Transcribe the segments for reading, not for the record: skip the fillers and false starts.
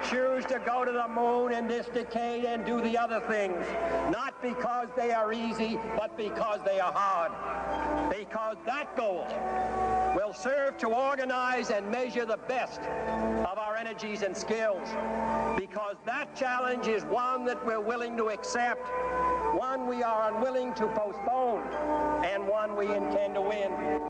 choose to go to the moon in this decade and do the other things, not because they are easy, but because they are hard. Because that goal will serve to organize and measure the best of our energies and skills. Because that challenge is one that we're willing to accept, one we are unwilling to postpone, and one we intend to win.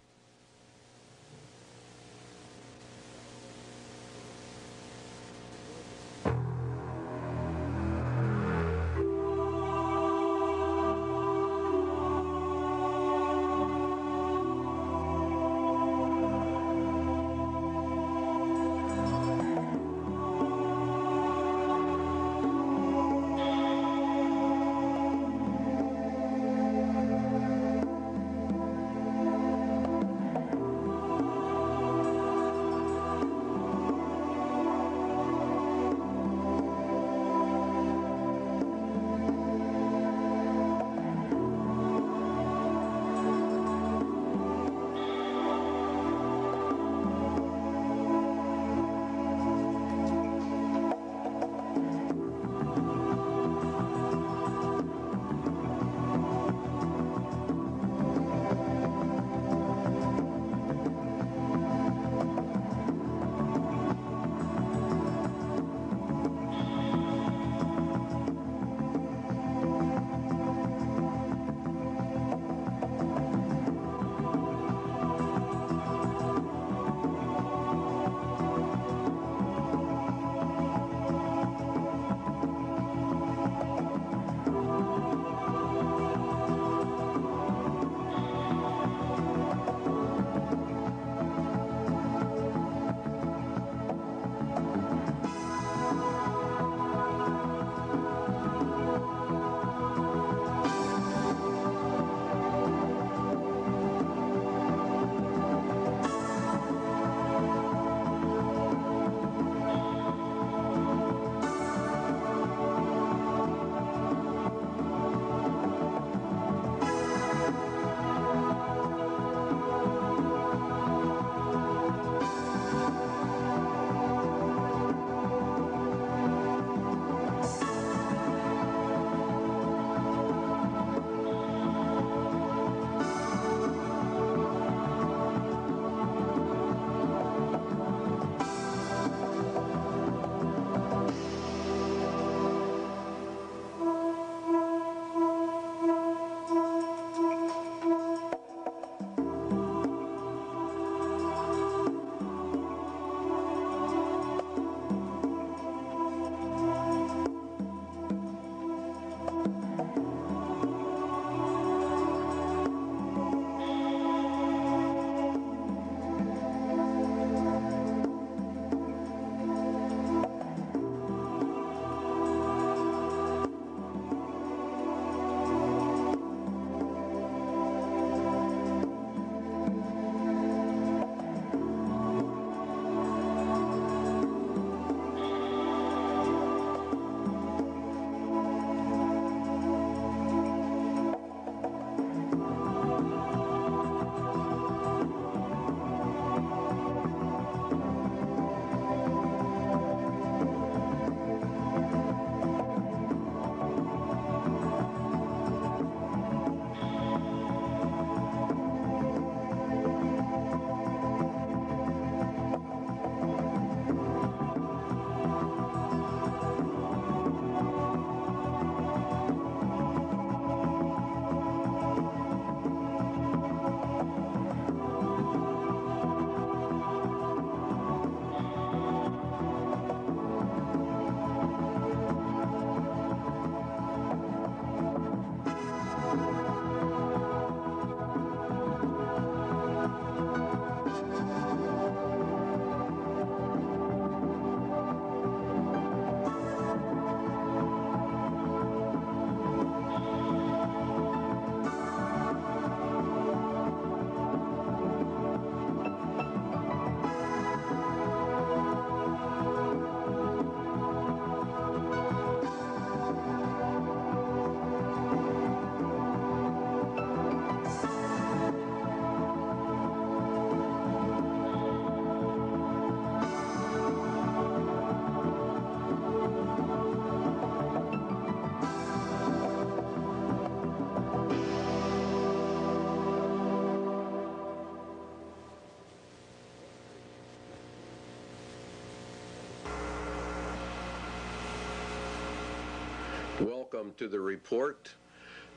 Welcome to the report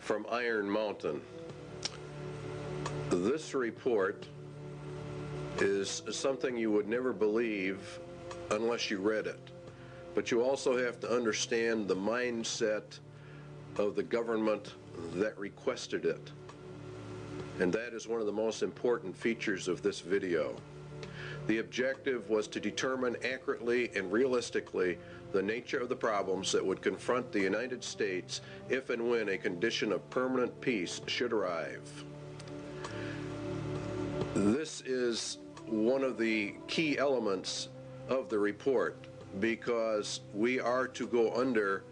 from Iron Mountain. This report is something you would never believe unless you read it. But you also have to understand the mindset of the government that requested it. And that is one of the most important features of this video. The objective was to determine accurately and realistically the nature of the problems that would confront the United States if and when a condition of permanent peace should arrive. This is one of the key elements of the report, because we are to go under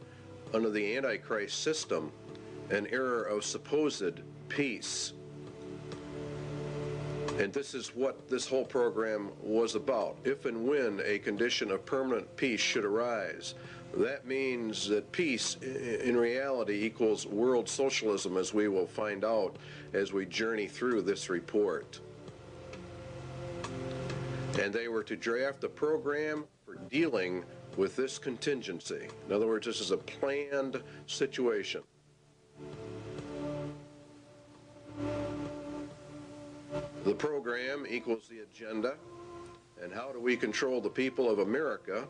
the Antichrist system, an era of supposed peace. And this is what this whole program was about. If and when a condition of permanent peace should arise, that means that peace in reality equals world socialism, as we will find out as we journey through this report. And they were to draft a program for dealing with this contingency. In other words, this is a planned situation. The program equals the agenda, and how do we control the people of America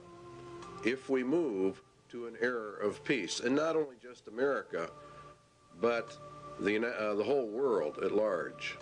if we move to an era of peace? And not only just America, but the whole world at large.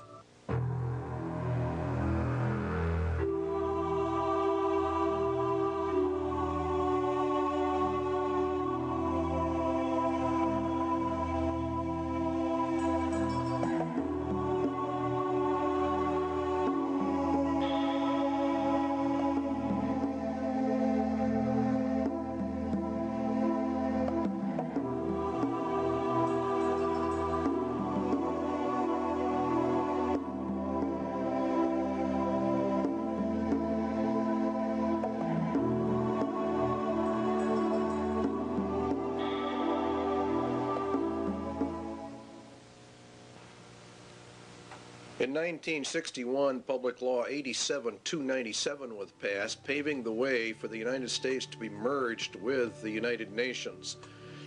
In 1961, Public Law 87-297 was passed, paving the way for the United States to be merged with the United Nations.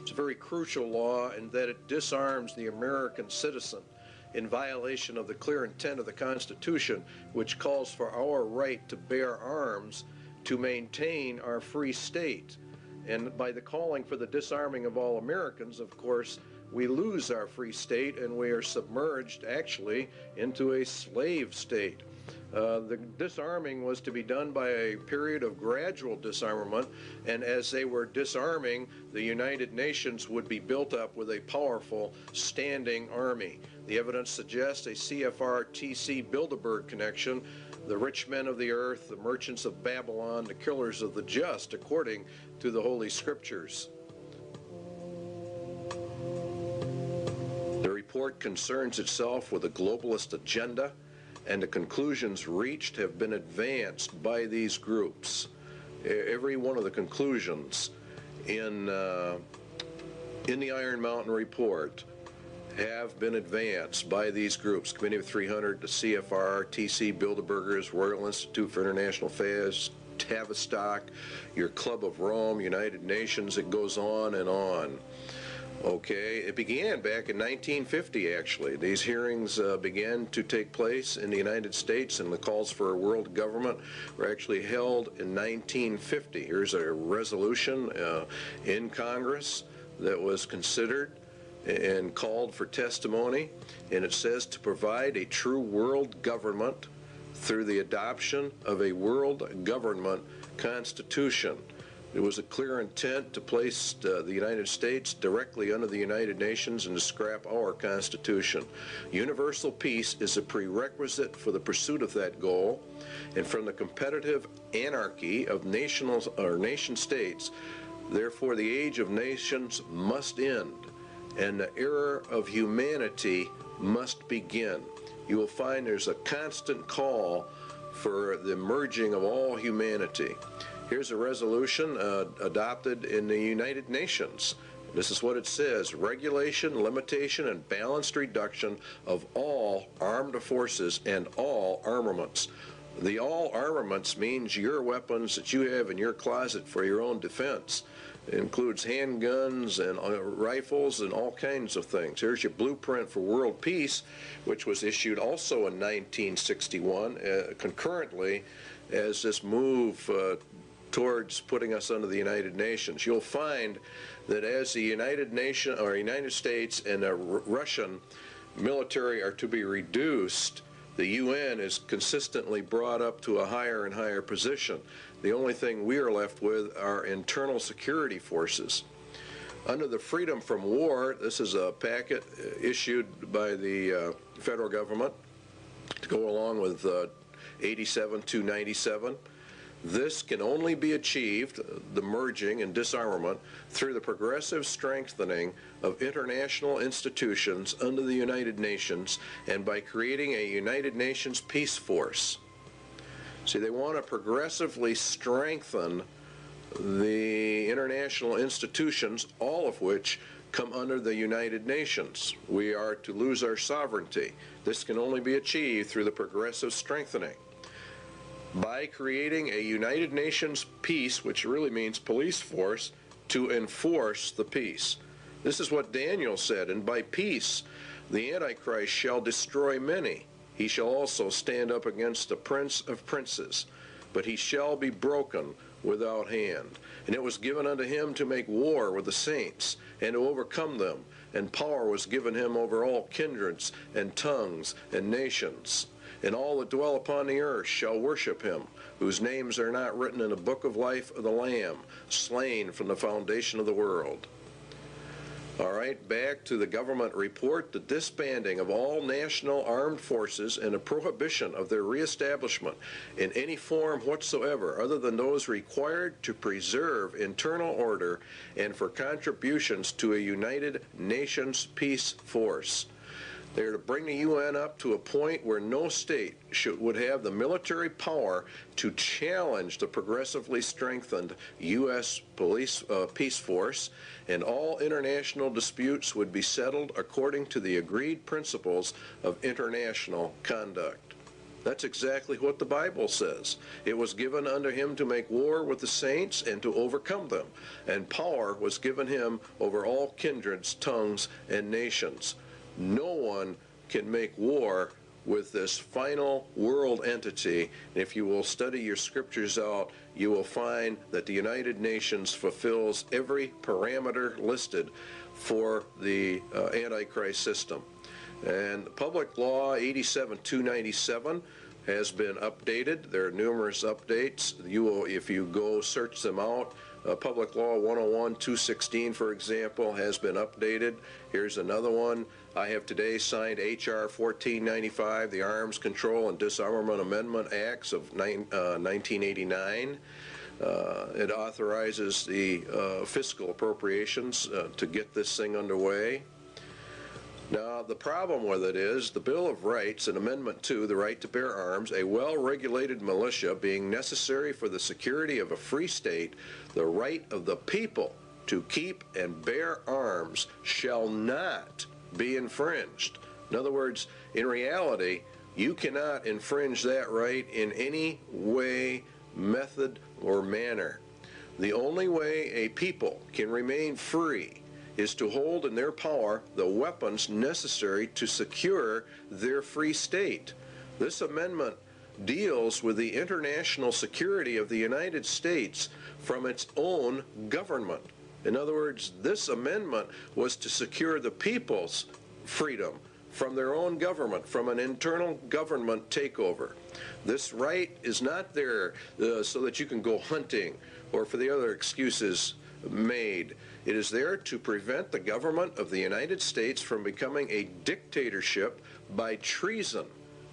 It's a very crucial law in that it disarms the American citizen in violation of the clear intent of the Constitution, which calls for our right to bear arms to maintain our free state. And by the calling for the disarming of all Americans, of course, we lose our free state and we are submerged actually into a slave state. The disarming was to be done by a period of gradual disarmament, and as they were disarming, the United Nations would be built up with a powerful standing army. The evidence suggests a CFR-TC Bilderberg connection, the rich men of the earth, the merchants of Babylon, the killers of the just, according to the Holy Scriptures. The report concerns itself with a globalist agenda, and the conclusions reached have been advanced by these groups. Every one of the conclusions in the Iron Mountain report have been advanced by these groups: Committee of 300, the CFR, TC Bilderbergers, Royal Institute for International Affairs, Tavistock, your Club of Rome, United Nations. It goes on and on. Okay, it began back in 1950, actually. These hearings began to take place in the United States, and the calls for a world government were actually held in 1950. Here's a resolution in Congress that was considered and called for testimony, and it says to provide a true world government through the adoption of a world government constitution. There was a clear intent to place the United States directly under the United Nations and to scrap our Constitution. Universal peace is a prerequisite for the pursuit of that goal, and from the competitive anarchy of nation states, therefore the age of nations must end, and the era of humanity must begin. You will find there's a constant call for the merging of all humanity. Here's a resolution adopted in the United Nations. This is what it says: regulation, limitation, and balanced reduction of all armed forces and all armaments. The all armaments means your weapons that you have in your closet for your own defense. It includes handguns and rifles and all kinds of things. Here's your blueprint for world peace, which was issued also in 1961, concurrently as this move towards putting us under the United Nations. You'll find that as the United States and the Russian military are to be reduced, the UN is consistently brought up to a higher and higher position. The only thing we are left with are internal security forces. Under the Freedom from War, this is a packet issued by the federal government to go along with 87-297. This can only be achieved, the merging and disarmament, through the progressive strengthening of international institutions under the United Nations and by creating a United Nations peace force. See, they want to progressively strengthen the international institutions, all of which come under the United Nations. We are to lose our sovereignty. This can only be achieved through the progressive strengthening. By creating a United Nations peace, which really means police force, to enforce the peace. This is what Daniel said, and by peace the Antichrist shall destroy many. He shall also stand up against the Prince of Princes, but he shall be broken without hand. And it was given unto him to make war with the saints, and to overcome them, and power was given him over all kindreds, and tongues, and nations. And all that dwell upon the earth shall worship him, whose names are not written in the book of life of the Lamb, slain from the foundation of the world. All right, back to the government report. The disbanding of all national armed forces and a prohibition of their reestablishment in any form whatsoever other than those required to preserve internal order and for contributions to a United Nations peace force. They are to bring the UN up to a point where no state would have the military power to challenge the progressively strengthened U.S. peace force, and all international disputes would be settled according to the agreed principles of international conduct. That's exactly what the Bible says. It was given unto him to make war with the saints and to overcome them, and power was given him over all kindreds, tongues, and nations. No one can make war with this final world entity. If you will study your scriptures out, you will find that the United Nations fulfills every parameter listed for the Antichrist system. And Public Law 87-297 has been updated. There are numerous updates. You will, if you go search them out, Public Law 101-216, for example, has been updated. Here's another one. I have today signed H.R. 1495, the Arms Control and Disarmament Amendment Acts of 1989. It authorizes the fiscal appropriations to get this thing underway. Now, the problem with it is the Bill of Rights in Amendment 2, the right to bear arms, a well-regulated militia being necessary for the security of a free state, the right of the people to keep and bear arms shall not be infringed. In other words, in reality, you cannot infringe that right in any way, method, or manner. The only way a people can remain free is to hold in their power the weapons necessary to secure their free state. This amendment deals with the international security of the United States from its own government. In other words, this amendment was to secure the people's freedom from their own government, from an internal government takeover. This right is not there so that you can go hunting or for the other excuses made. It is there to prevent the government of the United States from becoming a dictatorship by treason.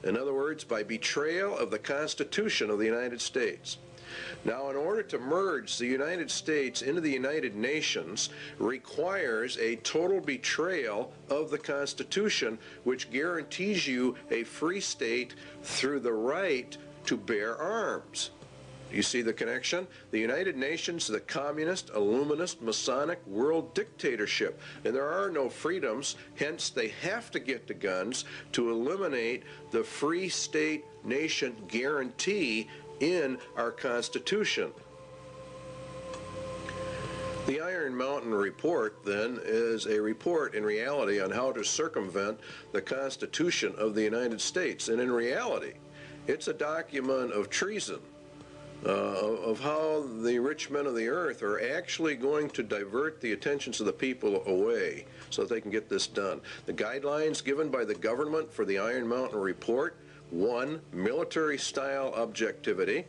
In other words, by betrayal of the Constitution of the United States. Now, in order to merge the United States into the United Nations requires a total betrayal of the Constitution, which guarantees you a free state through the right to bear arms. You see the connection? The United Nations is a communist, illuminist, Masonic world dictatorship, and there are no freedoms, hence they have to get the guns to eliminate the free state nation guarantee in our Constitution. The Iron Mountain Report, then, is a report in reality on how to circumvent the Constitution of the United States. And in reality, it's a document of treason, of how the rich men of the earth are actually going to divert the attentions of the people away so that they can get this done. The guidelines given by the government for the Iron Mountain Report: 1, military-style objectivity;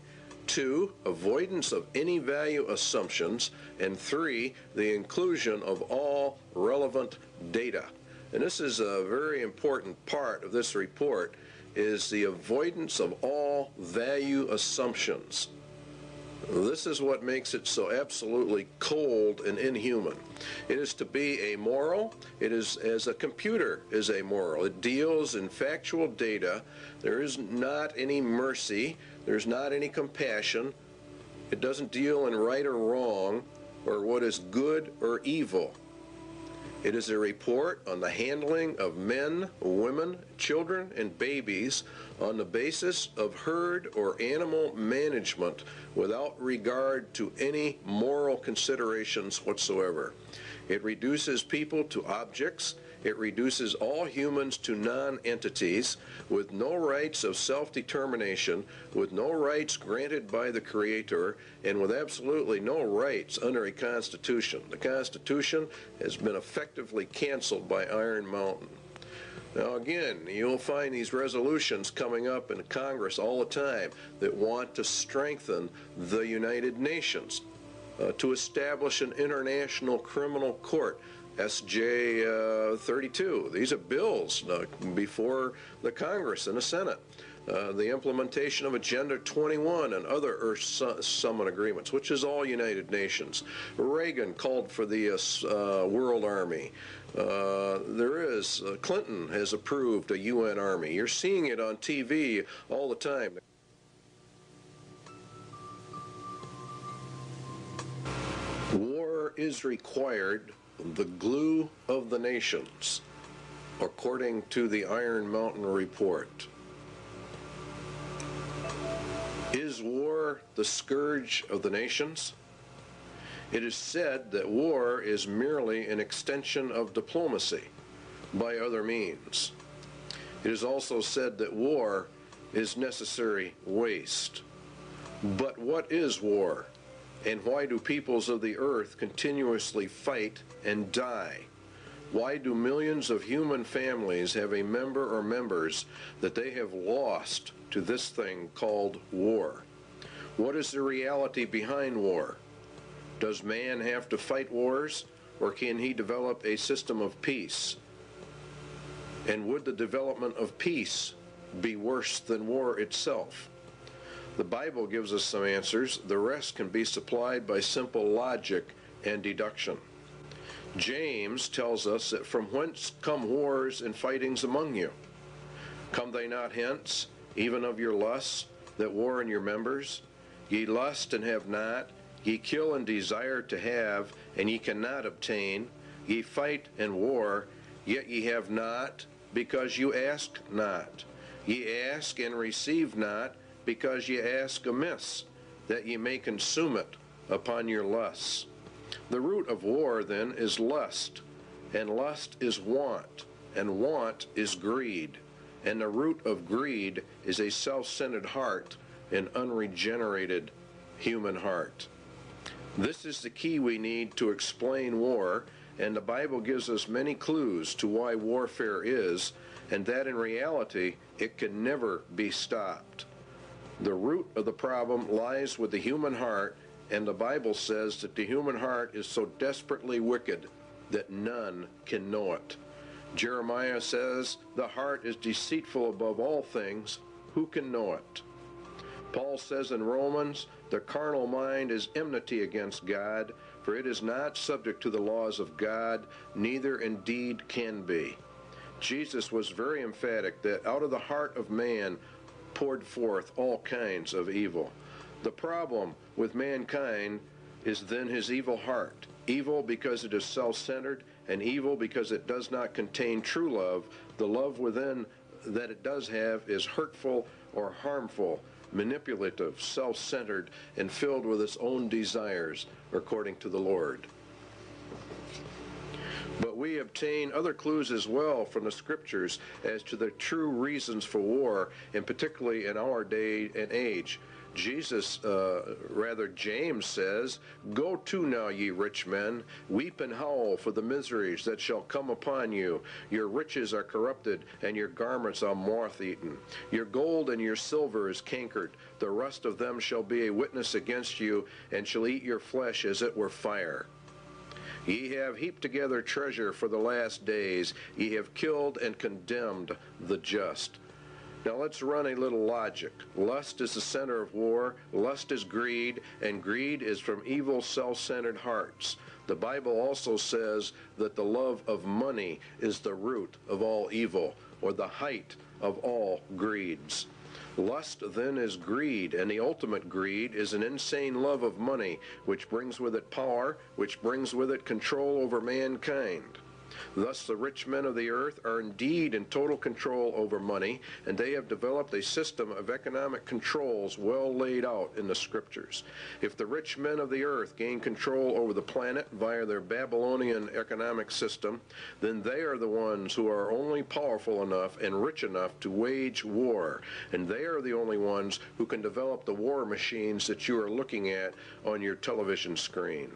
2, avoidance of any value assumptions; and 3, the inclusion of all relevant data. And this is a very important part of this report, is the avoidance of all value assumptions. This is what makes it so absolutely cold and inhuman. It is to be amoral. It is as a computer is amoral. It deals in factual data. There is not any mercy. There's not any compassion. It doesn't deal in right or wrong or what is good or evil. It is a report on the handling of men, women, children, and babies on the basis of herd or animal management without regard to any moral considerations whatsoever. It reduces people to objects. It reduces all humans to non-entities with no rights of self-determination, with no rights granted by the Creator, and with absolutely no rights under a Constitution. The Constitution has been effectively canceled by Iron Mountain. Now again, you'll find these resolutions coming up in Congress all the time that want to strengthen the United Nations, to establish an international criminal court, SJ 32. These are bills before the Congress and the Senate. The implementation of Agenda 21 and other Earth Summit agreements, which is all United Nations. Reagan called for the World Army. Clinton has approved a UN Army. You're seeing it on TV all the time. War is required, the glue of the nations, according to the Iron Mountain Report. Is war the scourge of the nations? It is said that war is merely an extension of diplomacy by other means. It is also said that war is necessary waste. But what is war? And why do peoples of the earth continuously fight and die? Why do millions of human families have a member or members that they have lost to this thing called war? What is the reality behind war? Does man have to fight wars, or can he develop a system of peace? And would the development of peace be worse than war itself? The Bible gives us some answers. The rest can be supplied by simple logic and deduction. James tells us that from whence come wars and fightings among you? Come they not hence, even of your lusts, that war in your members? Ye lust and have not, ye kill and desire to have, and ye cannot obtain. Ye fight and war, yet ye have not, because you ask not. Ye ask and receive not, because ye ask amiss, that ye may consume it upon your lusts. The root of war, then, is lust, and lust is want, and want is greed, and the root of greed is a self-centered heart, an unregenerated human heart. This is the key we need to explain war, and the Bible gives us many clues to why warfare is, and that in reality it can never be stopped. The root of the problem lies with the human heart, and the Bible says that the human heart is so desperately wicked that none can know it. Jeremiah says, the heart is deceitful above all things, who can know it? Paul says in Romans, the carnal mind is enmity against God, for it is not subject to the laws of God, neither indeed can be. Jesus was very emphatic that out of the heart of man poured forth all kinds of evil. The problem with mankind is then his evil heart. Evil because it is self-centered, and evil because it does not contain true love. The love within that it does have is hurtful or harmful, manipulative, self-centered, and filled with its own desires, according to the Lord. But we obtain other clues as well from the Scriptures as to the true reasons for war, and particularly in our day and age. James says, "Go to now, ye rich men, weep and howl for the miseries that shall come upon you. Your riches are corrupted, and your garments are moth-eaten. Your gold and your silver is cankered. The rust of them shall be a witness against you, and shall eat your flesh as it were fire. Ye have heaped together treasure for the last days. Ye have killed and condemned the just." Now let's run a little logic. Lust is the center of war, lust is greed, and greed is from evil, self-centered hearts. The Bible also says that the love of money is the root of all evil, or the height of all greeds. Lust then is greed, and the ultimate greed is an insane love of money, which brings with it power, which brings with it control over mankind. Thus the rich men of the earth are indeed in total control over money, and they have developed a system of economic controls well laid out in the Scriptures. If the rich men of the earth gain control over the planet via their Babylonian economic system, then they are the ones who are only powerful enough and rich enough to wage war, and they are the only ones who can develop the war machines that you are looking at on your television screen.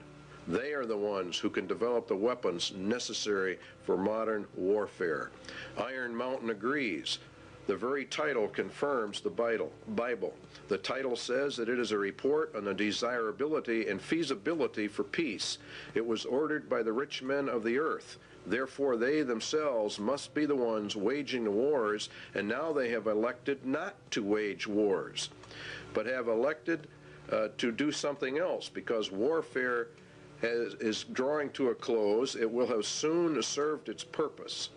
They are the ones who can develop the weapons necessary for modern warfare. Iron Mountain agrees. The very title confirms the Bible. The title says that it is a report on the desirability and feasibility for peace. It was ordered by the rich men of the earth. Therefore, they themselves must be the ones waging the wars, and now they have elected not to wage wars, but have elected to do something else, because warfare is drawing to a close. It will have soon served its purpose.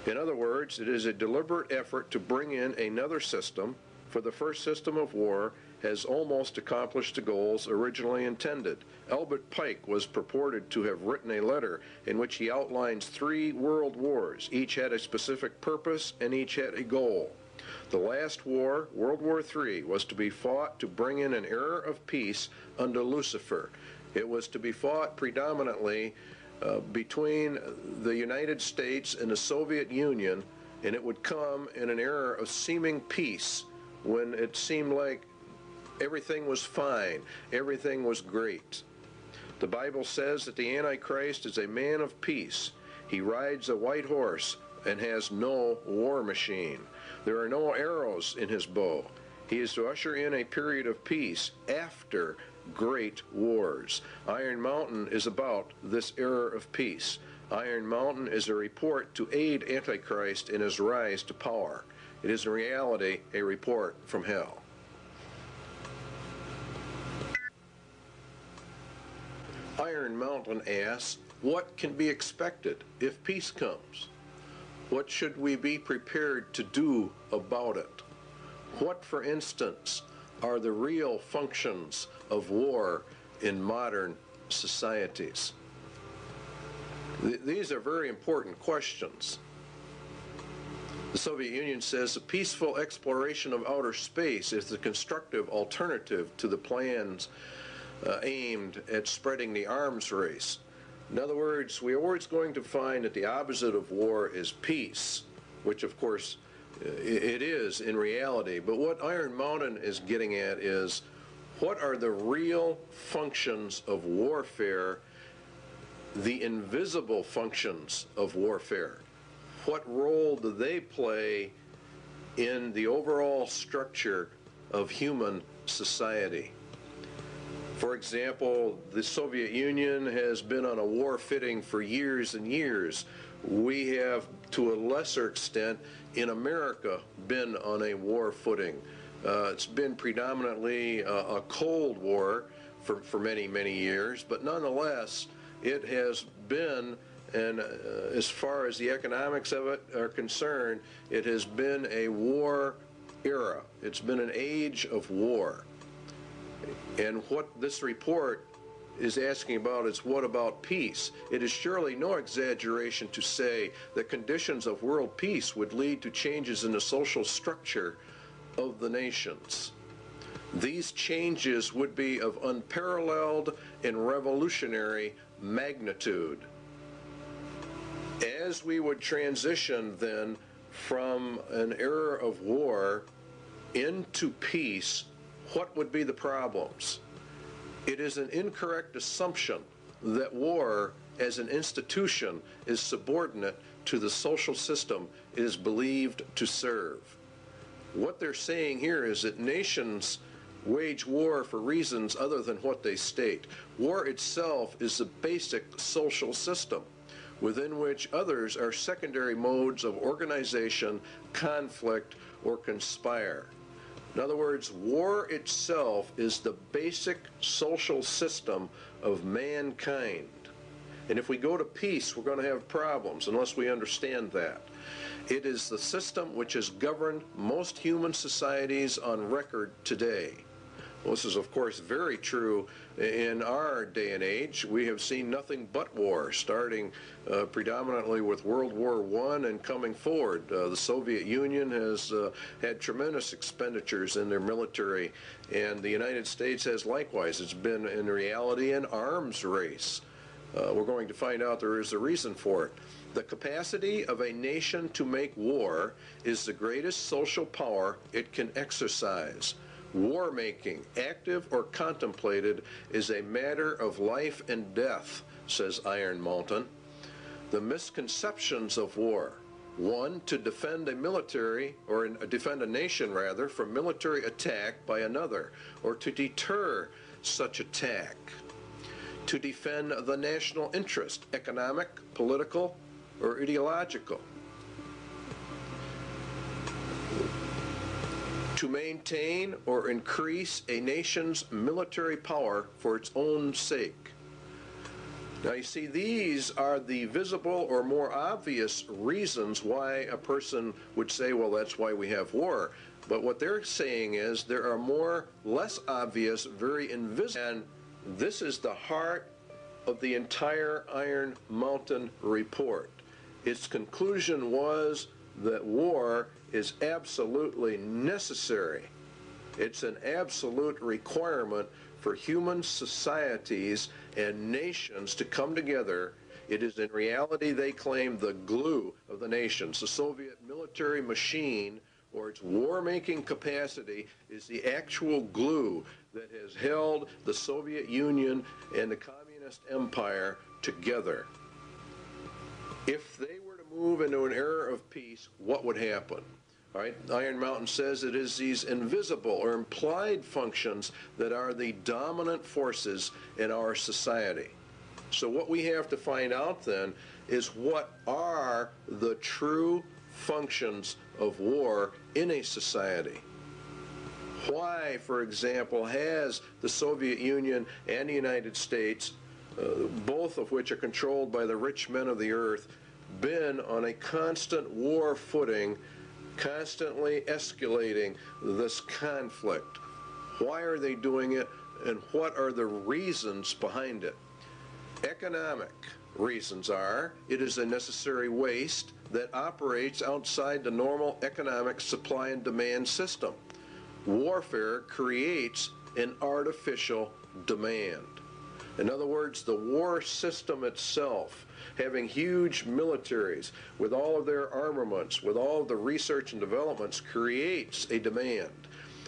In other words, it is a deliberate effort to bring in another system, for the first system of war has almost accomplished the goals originally intended. Albert Pike was purported to have written a letter in which he outlines 3 world wars. Each had a specific purpose, and each had a goal. The last war, World War III, was to be fought to bring in an era of peace under Lucifer. It was to be fought predominantly between the United States and the Soviet Union, and it would come in an era of seeming peace when it seemed like everything was fine, everything was great. The Bible says that the Antichrist is a man of peace. He rides a white horse and has no war machine. There are no arrows in his bow. He is to usher in a period of peace after great wars. Iron Mountain is about this era of peace. Iron Mountain is a report to aid Antichrist in his rise to power. It is in reality a report from hell. Iron Mountain asks, what can be expected if peace comes? What should we be prepared to do about it? What, for instance, are the real functions of war in modern societies? These are very important questions. The Soviet Union says a peaceful exploration of outer space is the constructive alternative to the plans aimed at spreading the arms race. In other words, we are always going to find that the opposite of war is peace, which of course it is in reality. But what Iron Mountain is getting at is, what are the real functions of warfare, the invisible functions of warfare? What role do they play in the overall structure of human society? For example, the Soviet Union has been on a war footing for years and years. We have, to a lesser extent, in America, been on a war footing. It's been predominantly a Cold War for many, many years, but nonetheless, it has been, and as far as the economics of it are concerned, it has been a war era. It's been an age of war. And what this report is asking about is, what about peace? It is surely no exaggeration to say that conditions of world peace would lead to changes in the social structure of the nations. These changes would be of unparalleled and revolutionary magnitude. As we would transition then from an era of war into peace, what would be the problems? It is an incorrect assumption that war as an institution is subordinate to the social system it is believed to serve. What they're saying here is that nations wage war for reasons other than what they state. War itself is the basic social system within which others are secondary modes of organization, conflict, or conspire. In other words, war itself is the basic social system of mankind. And if we go to peace, we're going to have problems unless we understand that. It is the system which has governed most human societies on record today. Well, this is, of course, very true in our day and age. We have seen nothing but war, starting predominantly with World War I and coming forward. The Soviet Union has had tremendous expenditures in their military, and the United States has likewise. It's been, in reality, an arms race. We're going to find out there is a reason for it. The capacity of a nation to make war is the greatest social power it can exercise. War making, active or contemplated, is a matter of life and death, says Iron Mountain. The misconceptions of war: one, to defend a military, or defend a nation rather, from military attack by another, or to deter such attack. To defend the national interest, economic, political, or ideological. To maintain or increase a nation's military power for its own sake. Now you see, these are the visible or more obvious reasons why a person would say, well, that's why we have war. But what they're saying is there are more less obvious, very invisible, and this is the heart of the entire Iron Mountain report. Its conclusion was that war is absolutely necessary. It's an absolute requirement for human societies and nations to come together. It is in reality, they claim, the glue of the nations. The Soviet military machine, or its war-making capacity, is the actual glue that has held the Soviet Union and the Communist Empire together. If they were to move into an era of peace, what would happen? All right, Iron Mountain says it is these invisible or implied functions that are the dominant forces in our society. So what we have to find out then is what are the true functions of war in a society. Why, for example, has the Soviet Union and the United States, both of which are controlled by the rich men of the earth, been on a constant war footing, constantly escalating this conflict? Why are they doing it, and what are the reasons behind it? Economic reasons are: it is a necessary waste that operates outside the normal economic supply and demand system. Warfare creates an artificial demand. In other words, the war system itself, having huge militaries with all of their armaments, with all of the research and developments, creates a demand.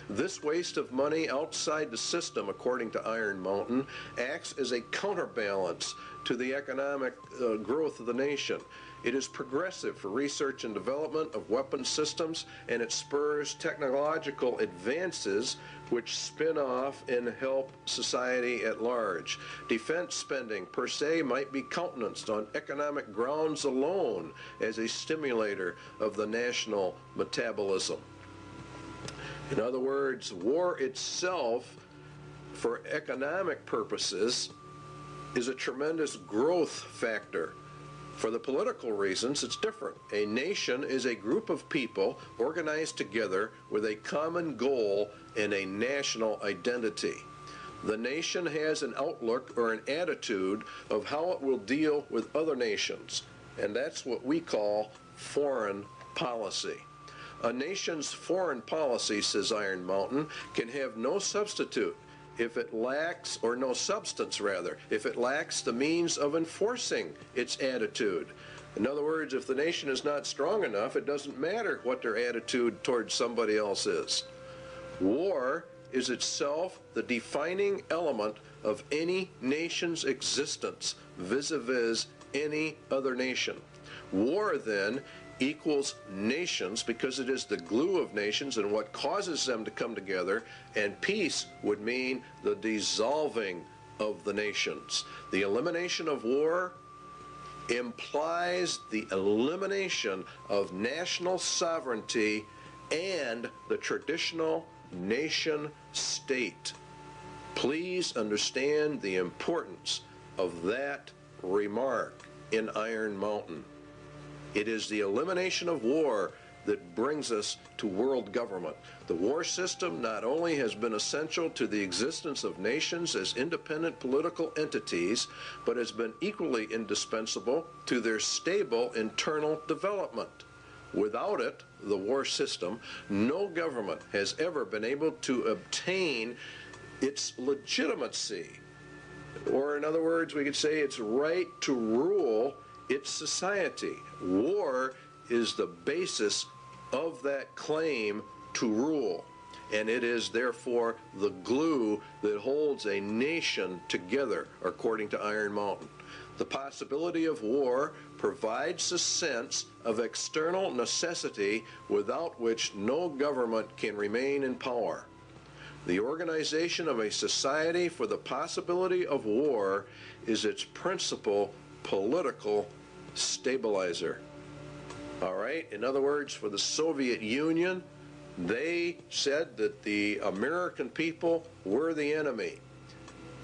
This waste of money outside the system, according to Iron Mountain, acts as a counterbalance to the economic growth of the nation. It is progressive for research and development of weapon systems, and it spurs technological advances which spin off and help society at large. Defense spending per se might be countenanced on economic grounds alone as a stimulator of the national metabolism. In other words, war itself, for economic purposes, is a tremendous growth factor. For the political reasons, it's different. A nation is a group of people organized together with a common goal and a national identity. The nation has an outlook or an attitude of how it will deal with other nations, and that's what we call foreign policy. A nation's foreign policy, says Iron Mountain, can have no substitute if it lacks, or no substance rather, if it lacks the means of enforcing its attitude. In other words, if the nation is not strong enough, it doesn't matter what their attitude towards somebody else is. War is itself the defining element of any nation's existence vis-a-vis any other nation. War, then, equals nations because it is the glue of nations and what causes them to come together, and peace would mean the dissolving of the nations. The elimination of war implies the elimination of national sovereignty and the traditional nation state. Please understand the importance of that remark in Iron Mountain. It is the elimination of war that brings us to world government. The war system not only has been essential to the existence of nations as independent political entities, but has been equally indispensable to their stable internal development. Without it, the war system, no government has ever been able to obtain its legitimacy, or in other words, we could say its right to rule its society. War is the basis of that claim to rule, and it is therefore the glue that holds a nation together, according to Iron Mountain. The possibility of war provides a sense of external necessity without which no government can remain in power. The organization of a society for the possibility of war is its principal political stabilizer. All right? In other words, for the Soviet Union, they said that the American people were the enemy.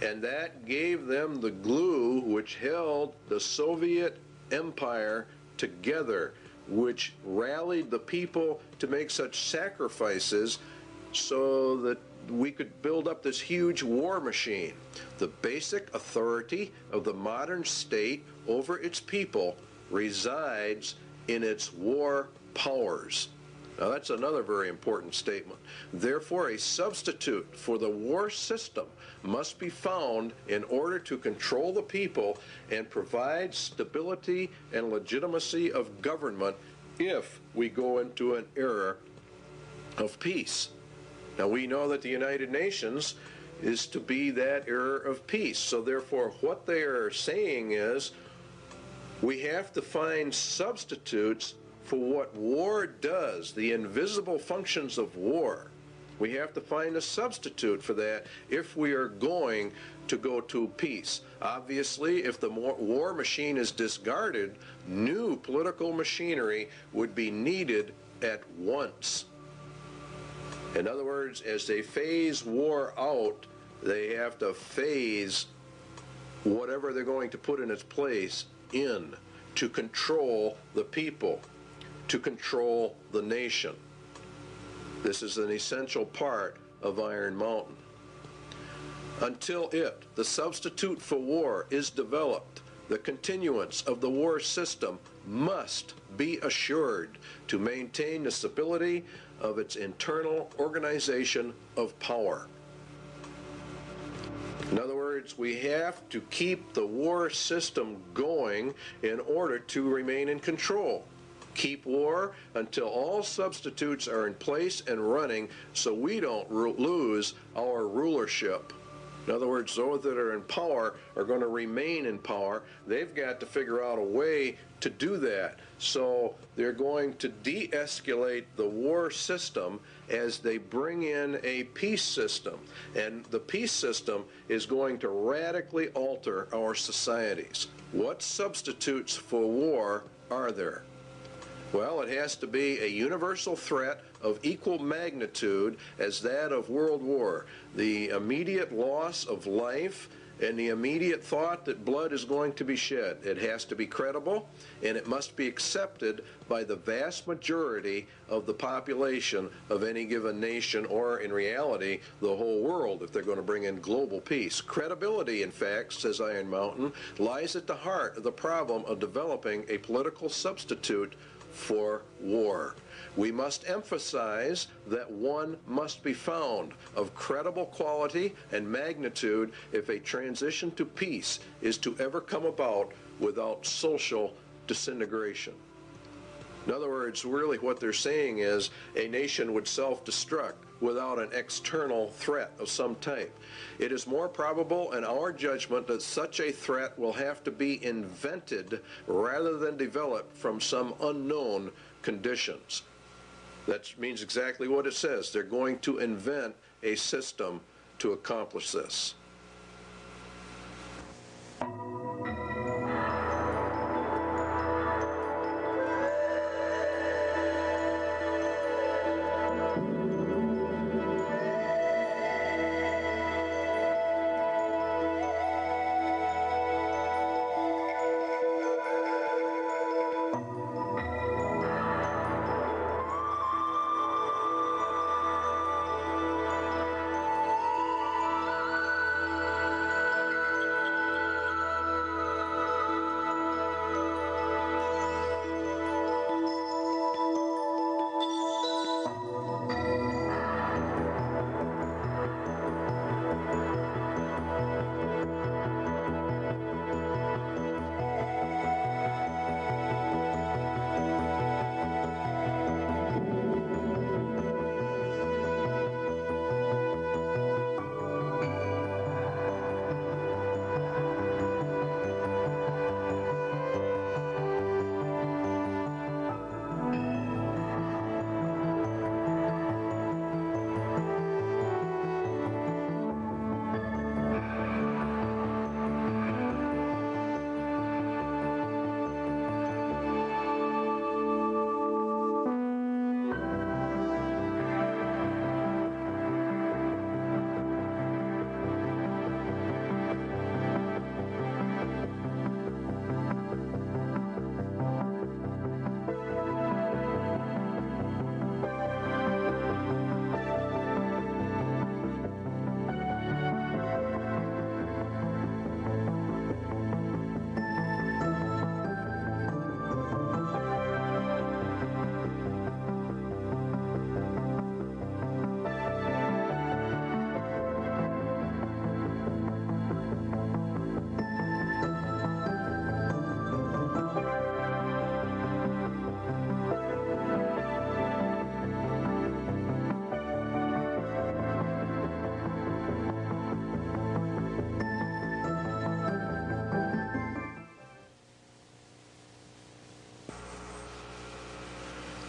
And that gave them the glue which held the Soviet Empire together, which rallied the people to make such sacrifices so that we could build up this huge war machine. The basic authority of the modern state over its people resides in its war powers. Now that's another very important statement. Therefore, a substitute for the war system must be found in order to control the people and provide stability and legitimacy of government if we go into an era of peace. Now we know that the United Nations is to be that era of peace. So therefore what they are saying is we have to find substitutes for what war does, the invisible functions of war. We have to find a substitute for that if we are going to go to peace. Obviously, if the war machine is discarded, new political machinery would be needed at once. In other words, as they phase war out, they have to phase whatever they're going to put in its place in to control the people, to control the nation. This is an essential part of Iron Mountain. Until the substitute for war, is developed, the continuance of the war system must be assured to maintain the stability of its internal organization of power. In other words, we have to keep the war system going in order to remain in control. Keep war until all substitutes are in place and running so we don't lose our rulership. In other words, those that are in power are going to remain in power. They've got to figure out a way to do that. So they're going to de-escalate the war system as they bring in a peace system. And the peace system is going to radically alter our societies. What substitutes for war are there? Well, it has to be a universal threat of equal magnitude as that of World War. The immediate loss of life and the immediate thought that blood is going to be shed. It has to be credible, and it must be accepted by the vast majority of the population of any given nation, or in reality, the whole world, if they're going to bring in global peace. Credibility, in fact, says Iron Mountain, lies at the heart of the problem of developing a political substitute for war. We must emphasize that one must be found of credible quality and magnitude if a transition to peace is to ever come about without social disintegration. In other words, really what they're saying is a nation would self-destruct without an external threat of some type. It is more probable in our judgment that such a threat will have to be invented rather than developed from some unknown conditions. That means exactly what it says. They're going to invent a system to accomplish this.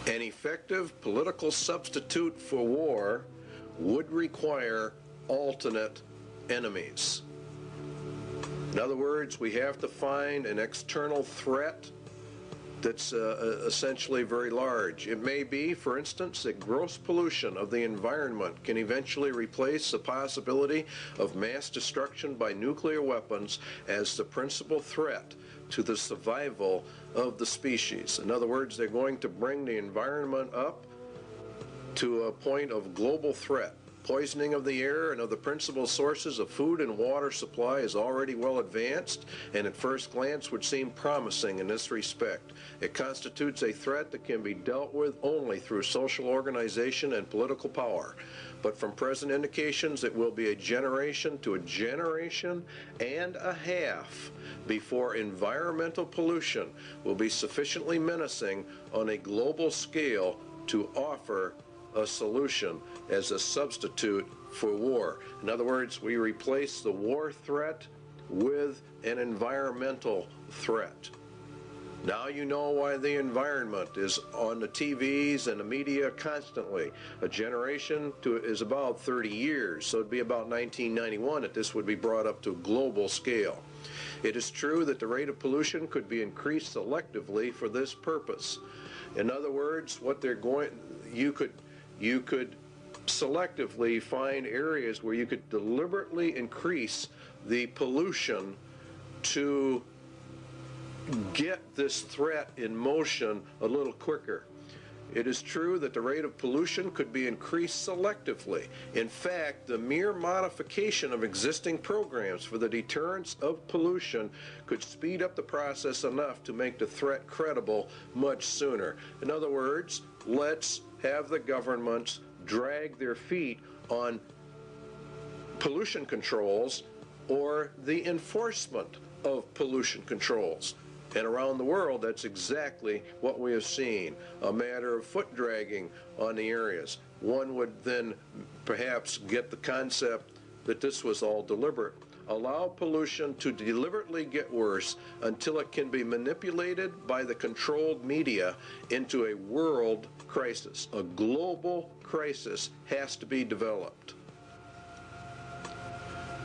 An effective political substitute for war would require alternate enemies. In other words, we have to find an external threat that's essentially very large. It may be, for instance, that gross pollution of the environment can eventually replace the possibility of mass destruction by nuclear weapons as the principal threat to the survival of the species. In other words, they're going to bring the environment up to a point of global threat. Poisoning of the air and of the principal sources of food and water supply is already well advanced, and at first glance would seem promising in this respect. It constitutes a threat that can be dealt with only through social organization and political power. But from present indications, it will be a generation to a generation and a half before environmental pollution will be sufficiently menacing on a global scale to offer a solution as a substitute for war. In other words, we replace the war threat with an environmental threat. Now you know why the environment is on the TVs and the media constantly. A generation is about 30 years, so it'd be about 1991 that this would be brought up to a global scale. It is true that the rate of pollution could be increased selectively for this purpose. In other words, what they're going, you could selectively find areas where you could deliberately increase the pollution to get this threat in motion a little quicker. It is true that the rate of pollution could be increased selectively. In fact, the mere modification of existing programs for the deterrence of pollution could speed up the process enough to make the threat credible much sooner. In other words, let's have the governments drag their feet on pollution controls or the enforcement of pollution controls. And around the world, that's exactly what we have seen, a matter of foot dragging on the areas. One would then perhaps get the concept that this was all deliberate. Allow pollution to deliberately get worse until it can be manipulated by the controlled media into a world crisis. A global crisis has to be developed.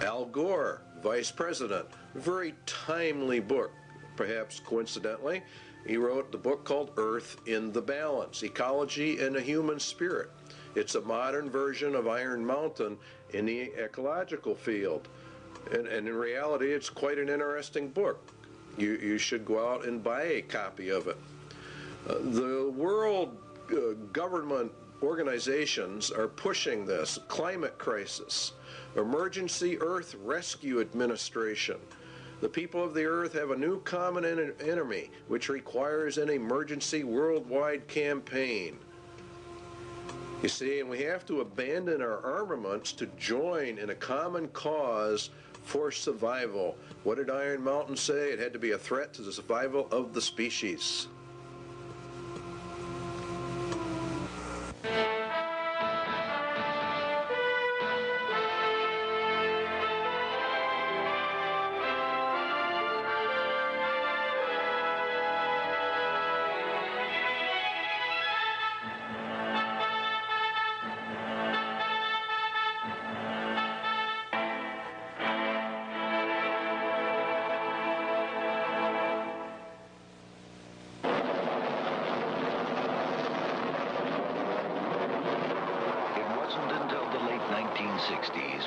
Al Gore, Vice President, very timely book. Perhaps coincidentally, he wrote the book called Earth in the Balance, Ecology and the Human Spirit. It's a modern version of Iron Mountain in the ecological field. And in reality, it's quite an interesting book. You should go out and buy a copy of it. The world government organizations are pushing this. Climate crisis, Emergency Earth Rescue Administration. The people of the earth have a new common enemy, which requires an emergency worldwide campaign. You see, and we have to abandon our armaments to join in a common cause for survival. What did Iron Mountain say? It had to be a threat to the survival of the species.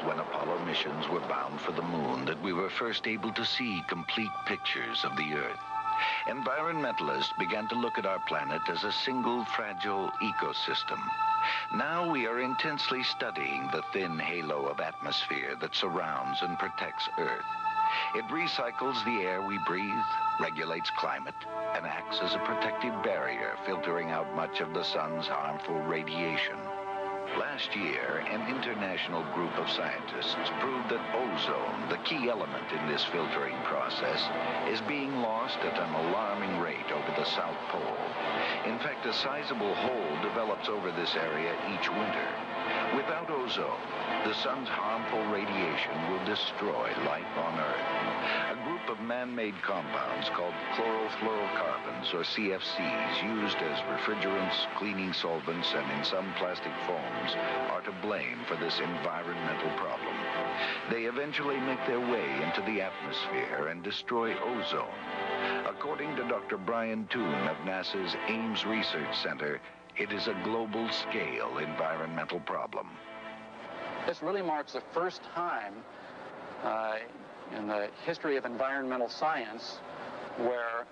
When Apollo missions were bound for the moon, that we were first able to see complete pictures of the Earth. Environmentalists began to look at our planet as a single fragile ecosystem. Now we are intensely studying the thin halo of atmosphere that surrounds and protects Earth. It recycles the air we breathe, regulates climate, and acts as a protective barrier, filtering out much of the sun's harmful radiation. Last year, an international group of scientists proved that ozone, the key element in this filtering process, is being lost at an alarming rate over the South Pole. In fact, a sizable hole develops over this area each winter. Without ozone, the sun's harmful radiation will destroy life on Earth. A group of man-made compounds called chlorofluorocarbons, or CFCs, used as refrigerants, cleaning solvents, and in some plastic foams, are to blame for this environmental problem. They eventually make their way into the atmosphere and destroy ozone. According to Dr. Brian Toon of NASA's Ames Research Center, it is a global-scale environmental problem. This really marks the first time in the history of environmental science where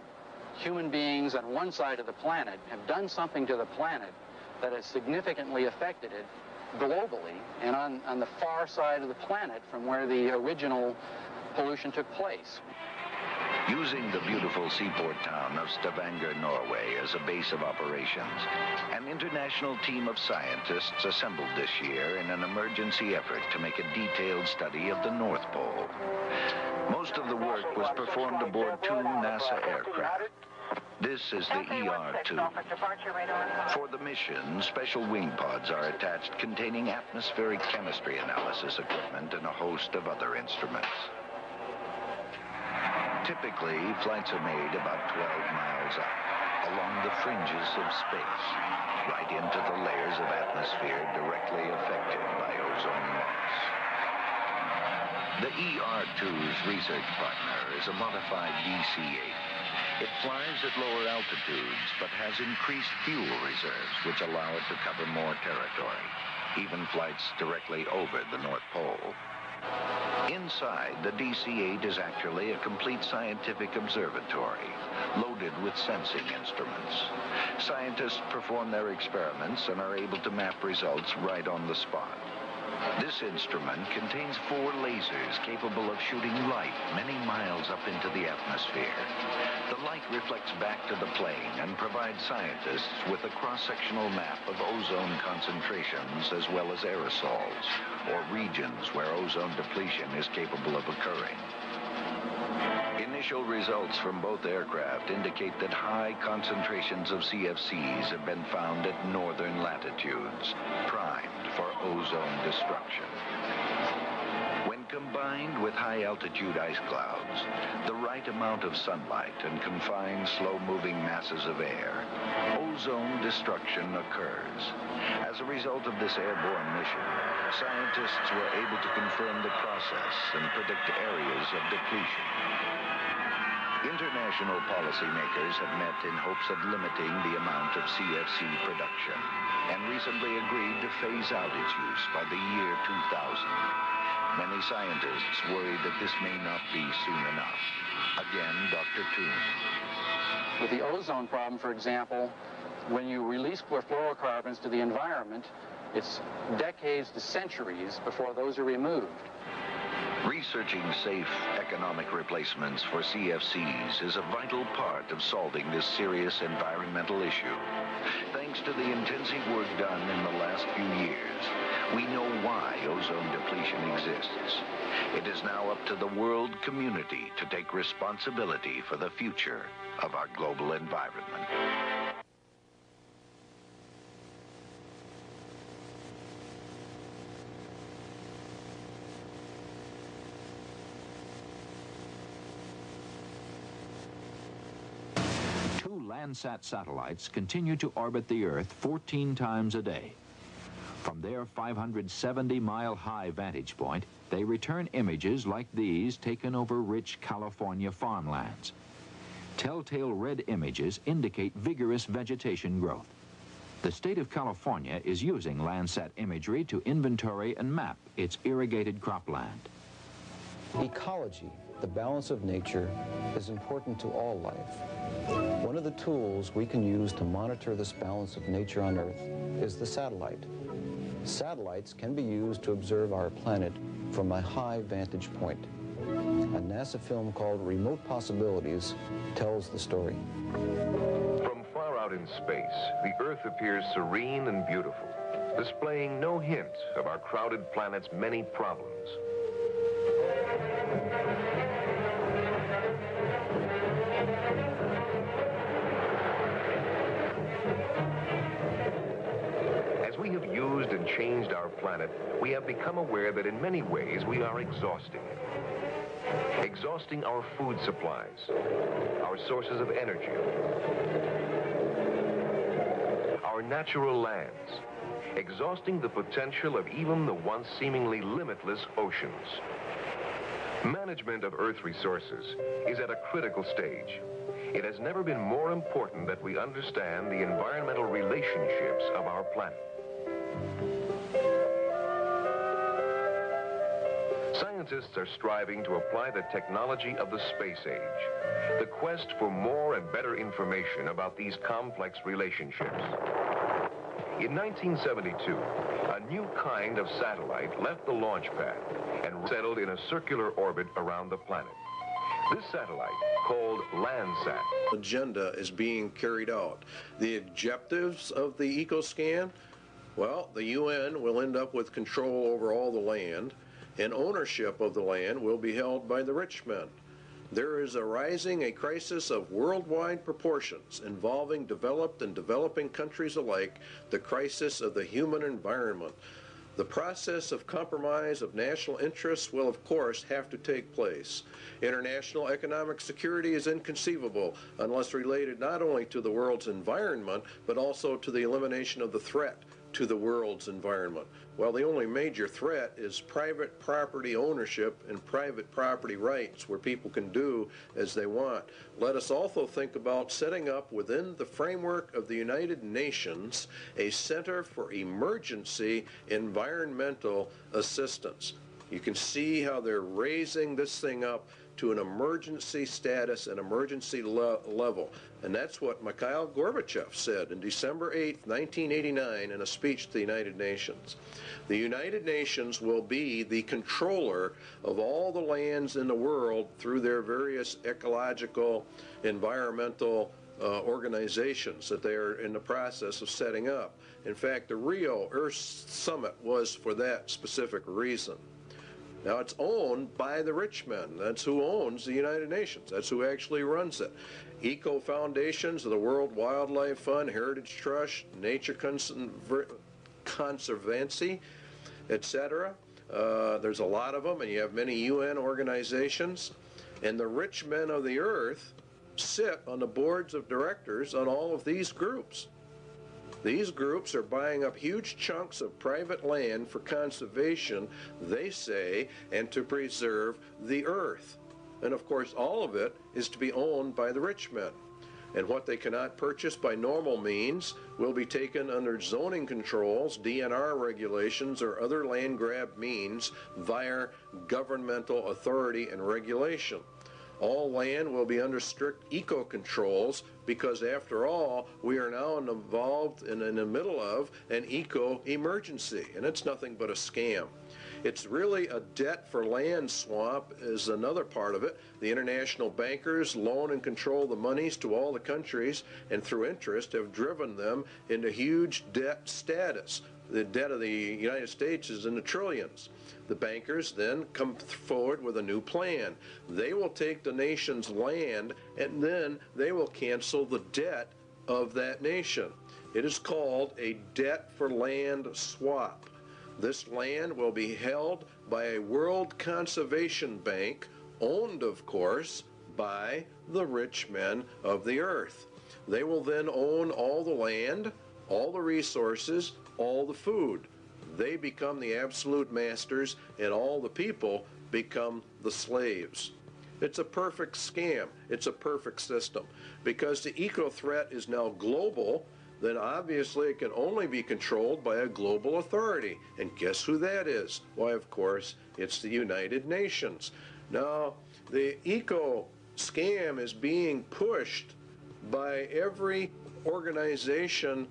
human beings on one side of the planet have done something to the planet that has significantly affected it globally and on the far side of the planet from where the original pollution took place. Using the beautiful seaport town of Stavanger, Norway, as a base of operations, an international team of scientists assembled this year in an emergency effort to make a detailed study of the North Pole. Most of the work was performed aboard two NASA aircraft. This is the ER-2. For the mission, special wing pods are attached containing atmospheric chemistry analysis equipment and a host of other instruments. Typically, flights are made about 12 miles up, along the fringes of space, right into the layers of atmosphere directly affected by ozone loss. The ER-2's research partner is a modified DC-8. It flies at lower altitudes, but has increased fuel reserves, which allow it to cover more territory, even flights directly over the North Pole. Inside, the DC-8 is actually a complete scientific observatory, loaded with sensing instruments. Scientists perform their experiments and are able to map results right on the spot. This instrument contains 4 lasers capable of shooting light many miles up into the atmosphere. The light reflects back to the plane and provides scientists with a cross-sectional map of ozone concentrations as well as aerosols, or regions where ozone depletion is capable of occurring. Initial results from both aircraft indicate that high concentrations of CFCs have been found at northern latitudes, primed for ozone destruction. When combined with high-altitude ice clouds, the right amount of sunlight and confined slow-moving masses of air, ozone destruction occurs. As a result of this airborne mission, scientists were able to confirm the process and predict areas of depletion. International policymakers have met in hopes of limiting the amount of CFC production and recently agreed to phase out its use by the year 2000. Many scientists worry that this may not be soon enough. Again, Dr. Toon. With the ozone problem, for example, when you release fluorocarbons to the environment, it's decades to centuries before those are removed. Researching safe economic replacements for CFCs is a vital part of solving this serious environmental issue. Thanks to the intensive work done in the last few years, we know why ozone depletion exists. It is now up to the world community to take responsibility for the future of our global environment. Landsat satellites continue to orbit the Earth 14 times a day. From their 570-mile-high vantage point, they return images like these taken over rich California farmlands. Telltale red images indicate vigorous vegetation growth. The state of California is using Landsat imagery to inventory and map its irrigated cropland. Ecology, the balance of nature, is important to all life. One of the tools we can use to monitor this balance of nature on Earth is the satellite. Satellites can be used to observe our planet from a high vantage point. A NASA film called Remote Possibilities tells the story. From far out in space, the Earth appears serene and beautiful, displaying no hint of our crowded planet's many problems. As we have used and changed our planet, we have become aware that in many ways we are exhausting it. Exhausting our food supplies, our sources of energy, our natural lands, exhausting the potential of even the once seemingly limitless oceans. Management of Earth resources is at a critical stage. It has never been more important that we understand the environmental relationships of our planet. Scientists are striving to apply the technology of the space age, the quest for more and better information about these complex relationships. In 1972, a new kind of satellite left the launch pad and settled in a circular orbit around the planet. This satellite, called Landsat, agenda is being carried out. The objectives of the EcoScan, well, the UN will end up with control over all the land, and ownership of the land will be held by the rich men. There is arising a crisis of worldwide proportions involving developed and developing countries alike, the crisis of the human environment. The process of compromise of national interests will, of course, have to take place. International economic security is inconceivable unless related not only to the world's environment, but also to the elimination of the threat to the world's environment. Well, the only major threat is private property ownership and private property rights, where people can do as they want. Let us also think about setting up within the framework of the United Nations a Center for Emergency Environmental Assistance. You can see how they're raising this thing up to an emergency status, an emergency level. And that's what Mikhail Gorbachev said in December 8th, 1989, in a speech to the United Nations. The United Nations will be the controller of all the lands in the world through their various ecological, environmental organizations that they are in the process of setting up. In fact, the Rio Earth Summit was for that specific reason. Now, it's owned by the rich men. That's who owns the United Nations. That's who actually runs it. Eco foundations of the World Wildlife Fund, Heritage Trust, Nature Conservancy, etc. There's a lot of them, and you have many UN organizations. And the rich men of the earth sit on the boards of directors on all of these groups. These groups are buying up huge chunks of private land for conservation, they say, and to preserve the earth. And of course, all of it is to be owned by the rich men. And what they cannot purchase by normal means will be taken under zoning controls, DNR regulations, or other land grab means via governmental authority and regulation. All land will be under strict eco-controls because, after all, we are now involved in the middle of an eco-emergency, and it's nothing but a scam. It's really a debt for land swamp is another part of it. The international bankers loan and control the monies to all the countries, and through interest have driven them into huge debt status. The debt of the United States is in the trillions. The bankers then come forward with a new plan. They will take the nation's land, and then they will cancel the debt of that nation. It is called a debt for land swap. This land will be held by a World Conservation Bank, owned, of course, by the rich men of the earth. They will then own all the land, all the resources, all the food. They become the absolute masters, and all the people become the slaves. It's a perfect scam. It's a perfect system. Because the eco threat is now global, then obviously it can only be controlled by a global authority. And guess who that is? Why, of course, it's the United Nations. Now, the eco scam is being pushed by every organization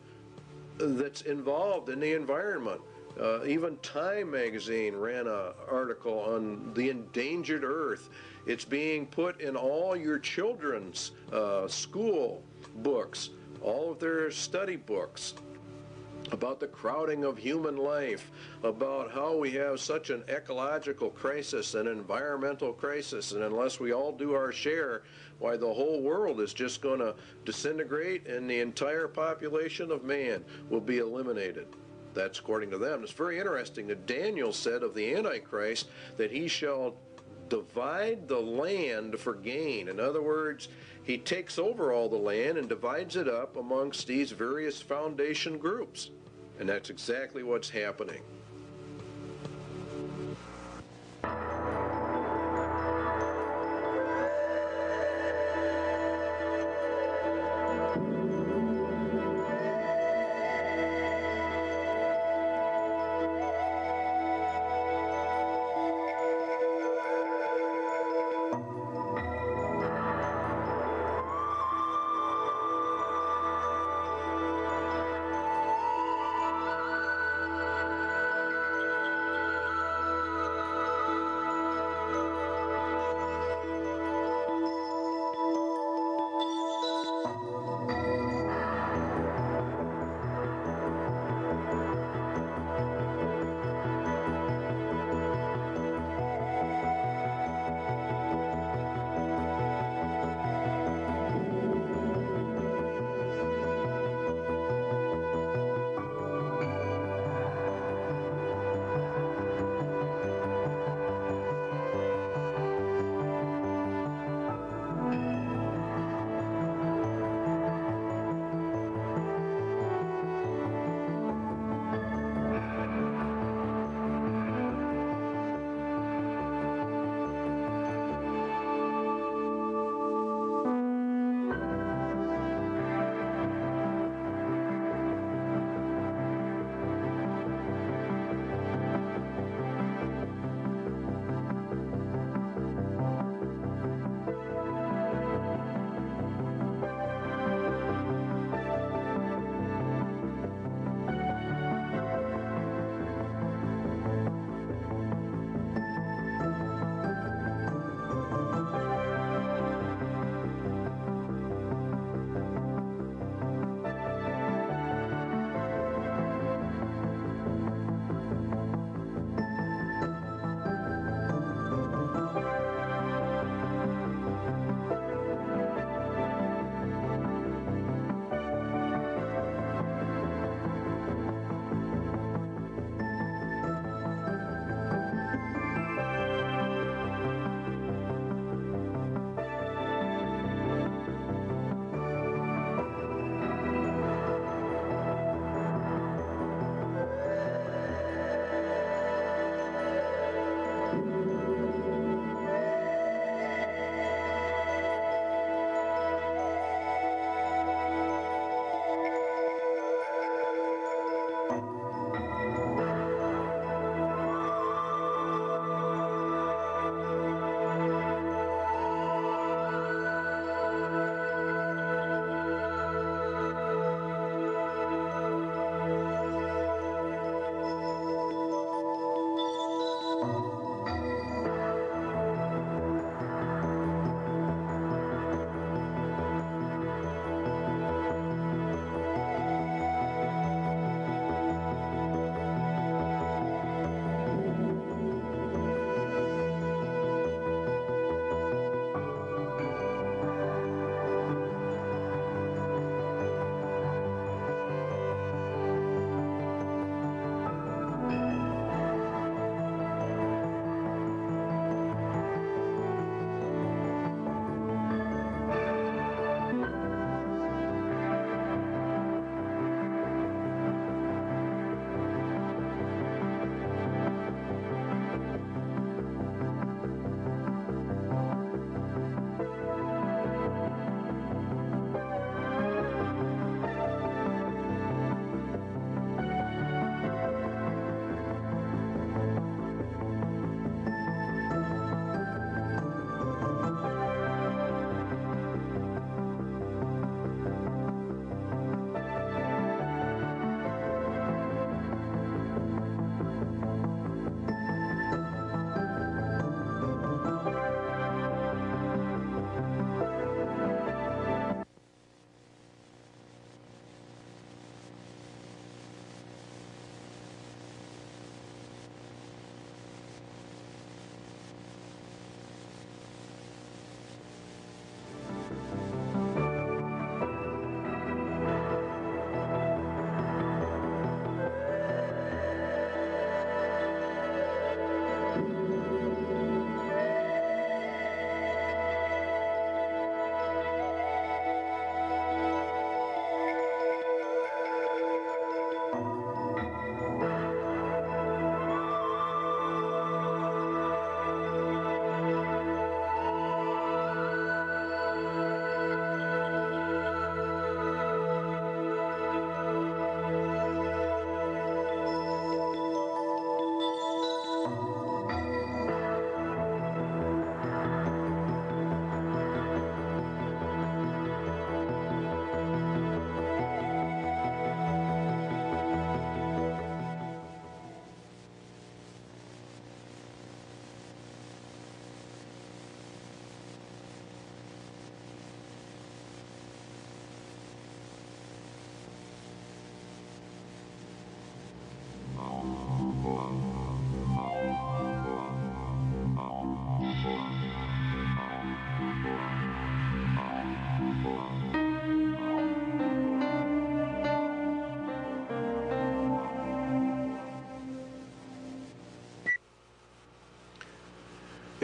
that's involved in the environment. Even Time magazine ran an article on the endangered earth. It's being put in all your children's school books, all of their study books, about the crowding of human life, about how we have such an ecological crisis, an environmental crisis, and unless we all do our share, why, the whole world is just going to disintegrate and the entire population of man will be eliminated. That's according to them. It's very interesting that Daniel said of the Antichrist that he shall divide the land for gain. In other words, he takes over all the land and divides it up amongst these various foundation groups. And that's exactly what's happening.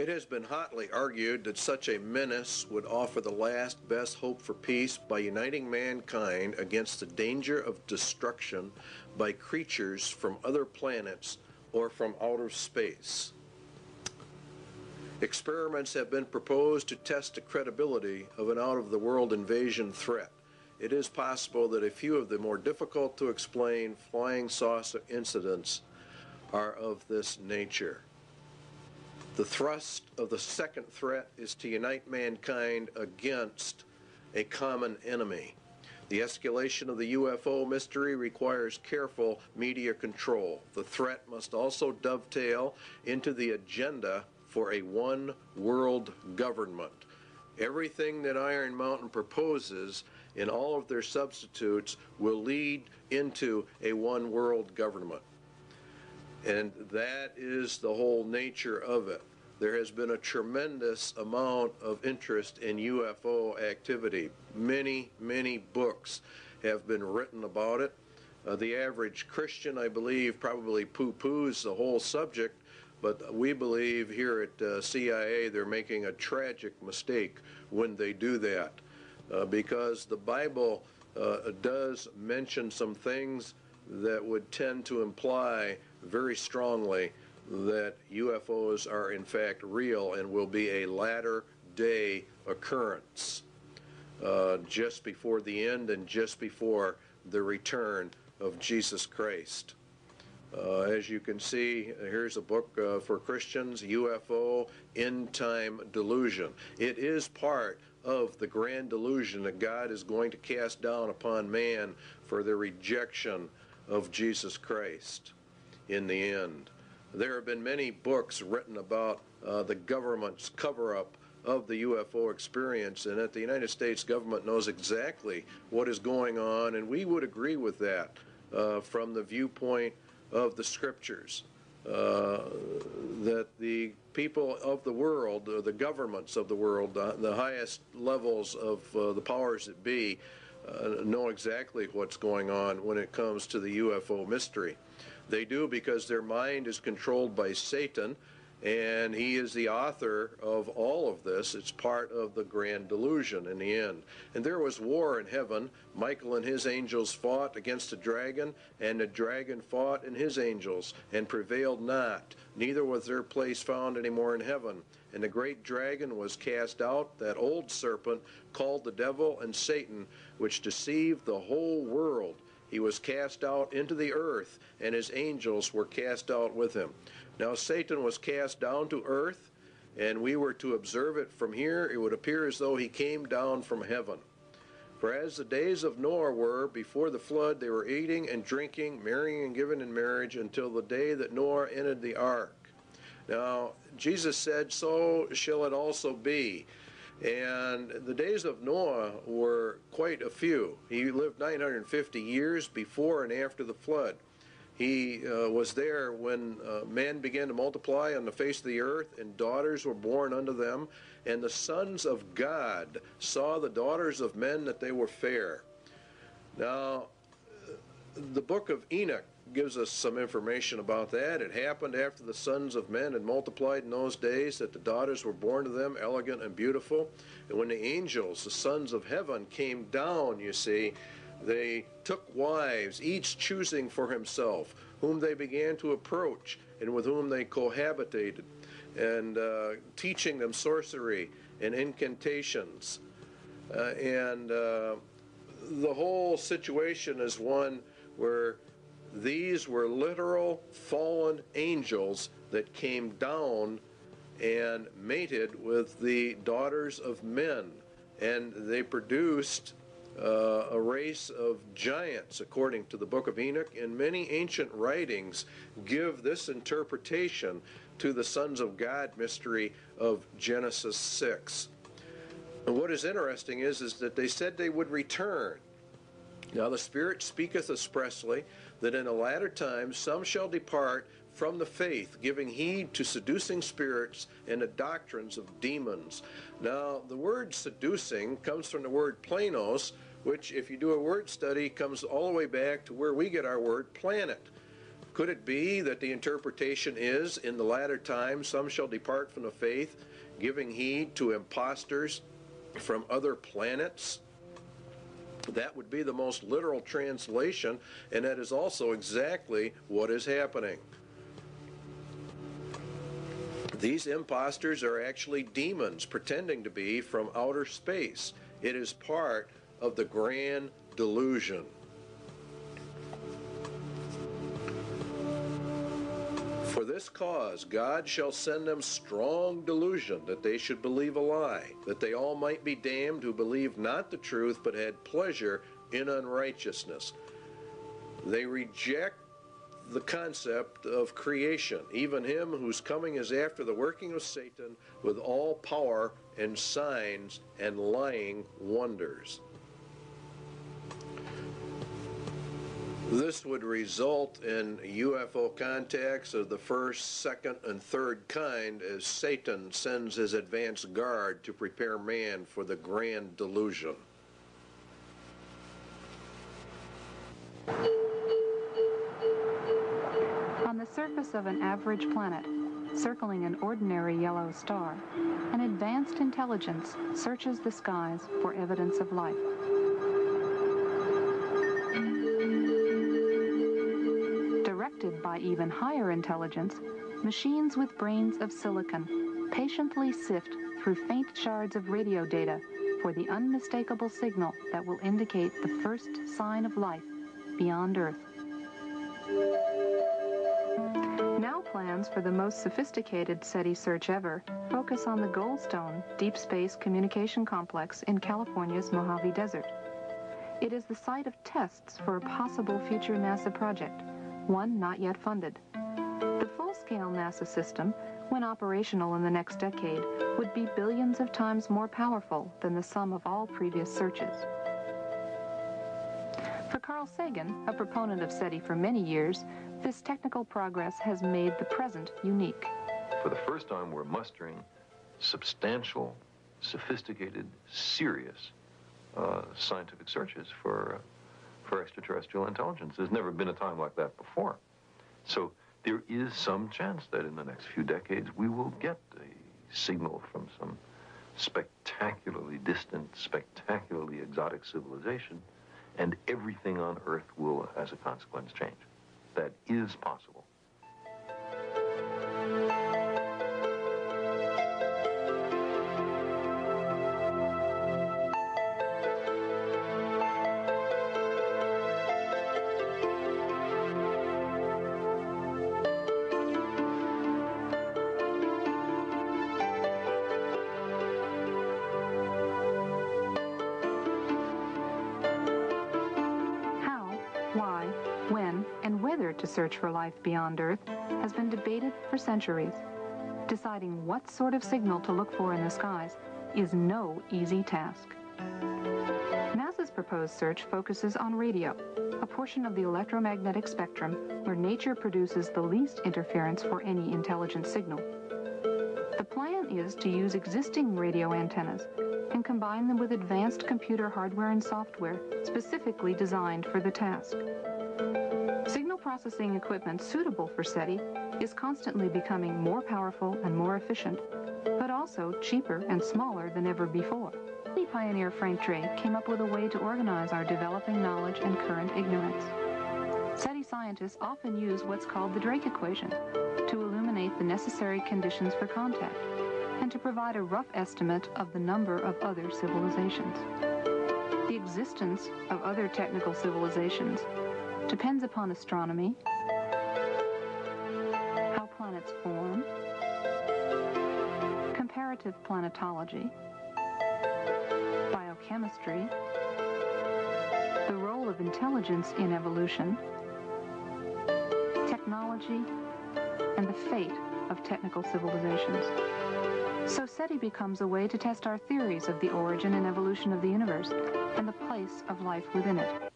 It has been hotly argued that such a menace would offer the last best hope for peace by uniting mankind against the danger of destruction by creatures from other planets or from outer space. Experiments have been proposed to test the credibility of an out-of-the-world invasion threat. It is possible that a few of the more difficult to explain flying saucer incidents are of this nature. The thrust of the second threat is to unite mankind against a common enemy. The escalation of the UFO mystery requires careful media control. The threat must also dovetail into the agenda for a one-world government. Everything that Iron Mountain proposes in all of their substitutes will lead into a one-world government. And that is the whole nature of it. There has been a tremendous amount of interest in UFO activity. Many, many books have been written about it. The average Christian, I believe, probably poo-poos the whole subject, but we believe here at CIA they're making a tragic mistake when they do that, because the Bible does mention some things that would tend to imply very strongly that UFOs are in fact real and will be a latter-day occurrence, just before the end and just before the return of Jesus Christ. As you can see, here's a book for Christians, UFO End Time Delusion. It is part of the grand delusion that God is going to cast down upon man for the rejection of Jesus Christ in the end. There have been many books written about the government's cover-up of the UFO experience, and that the United States government knows exactly what is going on, and we would agree with that from the viewpoint of the scriptures, that the people of the world, the governments of the world, the highest levels of the powers that be, know exactly what's going on when it comes to the UFO mystery. They do because their mind is controlled by Satan, and he is the author of all of this. It's part of the grand delusion in the end. And there was war in heaven. Michael and his angels fought against the dragon, and the dragon fought and his angels, and prevailed not. Neither was their place found any more in heaven. And the great dragon was cast out, that old serpent called the devil and Satan, which deceived the whole world. He was cast out into the earth, and his angels were cast out with him. Now Satan was cast down to earth, and we were to observe it from here. It would appear as though he came down from heaven. For as the days of Noah were before the flood, they were eating and drinking, marrying and giving in marriage, until the day that Noah entered the ark. Now Jesus said, so shall it also be. And the days of Noah were quite a few. He lived 950 years before and after the flood. He was there when man began to multiply on the face of the earth, and daughters were born unto them. And the sons of God saw the daughters of men that they were fair. Now, the book of Enoch gives us some information about that. It happened after the sons of men had multiplied in those days, that the daughters were born to them, elegant and beautiful. And when the angels, the sons of heaven, came down, you see, they took wives, each choosing for himself, whom they began to approach and with whom they cohabitated, and teaching them sorcery and incantations. The whole situation is one where these were literal fallen angels that came down and mated with the daughters of men, and they produced a race of giants, according to the book of Enoch. And many ancient writings give this interpretation to the sons of God mystery of Genesis 6. And what is interesting is that they said they would return. Now the Spirit speaketh expressly that in the latter times some shall depart from the faith, giving heed to seducing spirits and the doctrines of demons. Now the word seducing comes from the word planos, which, if you do a word study, comes all the way back to where we get our word planet. Could it be that the interpretation is, in the latter times, some shall depart from the faith, giving heed to impostors from other planets? That would be the most literal translation, and that is also exactly what is happening. These impostors are actually demons pretending to be from outer space. It is part of the grand delusion. For this cause, God shall send them strong delusion, that they should believe a lie, that they all might be damned who believed not the truth, but had pleasure in unrighteousness. They reject the concept of creation, even him whose coming is after the working of Satan with all power and signs and lying wonders. This would result in UFO contacts of the first, second, and third kind as Satan sends his advance guard to prepare man for the grand delusion. On the surface of an average planet, circling an ordinary yellow star, an advanced intelligence searches the skies for evidence of life. Directed by even higher intelligence, machines with brains of silicon patiently sift through faint shards of radio data for the unmistakable signal that will indicate the first sign of life beyond Earth. Now plans for the most sophisticated SETI search ever focus on the Goldstone Deep Space Communication Complex in California's Mojave Desert. It is the site of tests for a possible future NASA project, one not yet funded. The full-scale NASA system, when operational in the next decade, would be billions of times more powerful than the sum of all previous searches. For Carl Sagan, a proponent of SETI for many years, this technical progress has made the present unique. For the first time, we're mustering substantial, sophisticated, serious scientific searches for extraterrestrial intelligence. There's never been a time like that before. So there is some chance that in the next few decades we will get a signal from some spectacularly distant, spectacularly exotic civilization, and everything on Earth will, as a consequence, change. That is possible. To search for life beyond Earth has been debated for centuries. Deciding what sort of signal to look for in the skies is no easy task. NASA's proposed search focuses on radio, a portion of the electromagnetic spectrum where nature produces the least interference for any intelligent signal. The plan is to use existing radio antennas and combine them with advanced computer hardware and software specifically designed for the task. Signal processing equipment suitable for SETI is constantly becoming more powerful and more efficient, but also cheaper and smaller than ever before. SETI pioneer Frank Drake came up with a way to organize our developing knowledge and current ignorance. SETI scientists often use what's called the Drake equation to illuminate the necessary conditions for contact and to provide a rough estimate of the number of other civilizations. The existence of other technical civilizations depends upon astronomy, how planets form, comparative planetology, biochemistry, the role of intelligence in evolution, technology, and the fate of technical civilizations. So SETI becomes a way to test our theories of the origin and evolution of the universe and the place of life within it.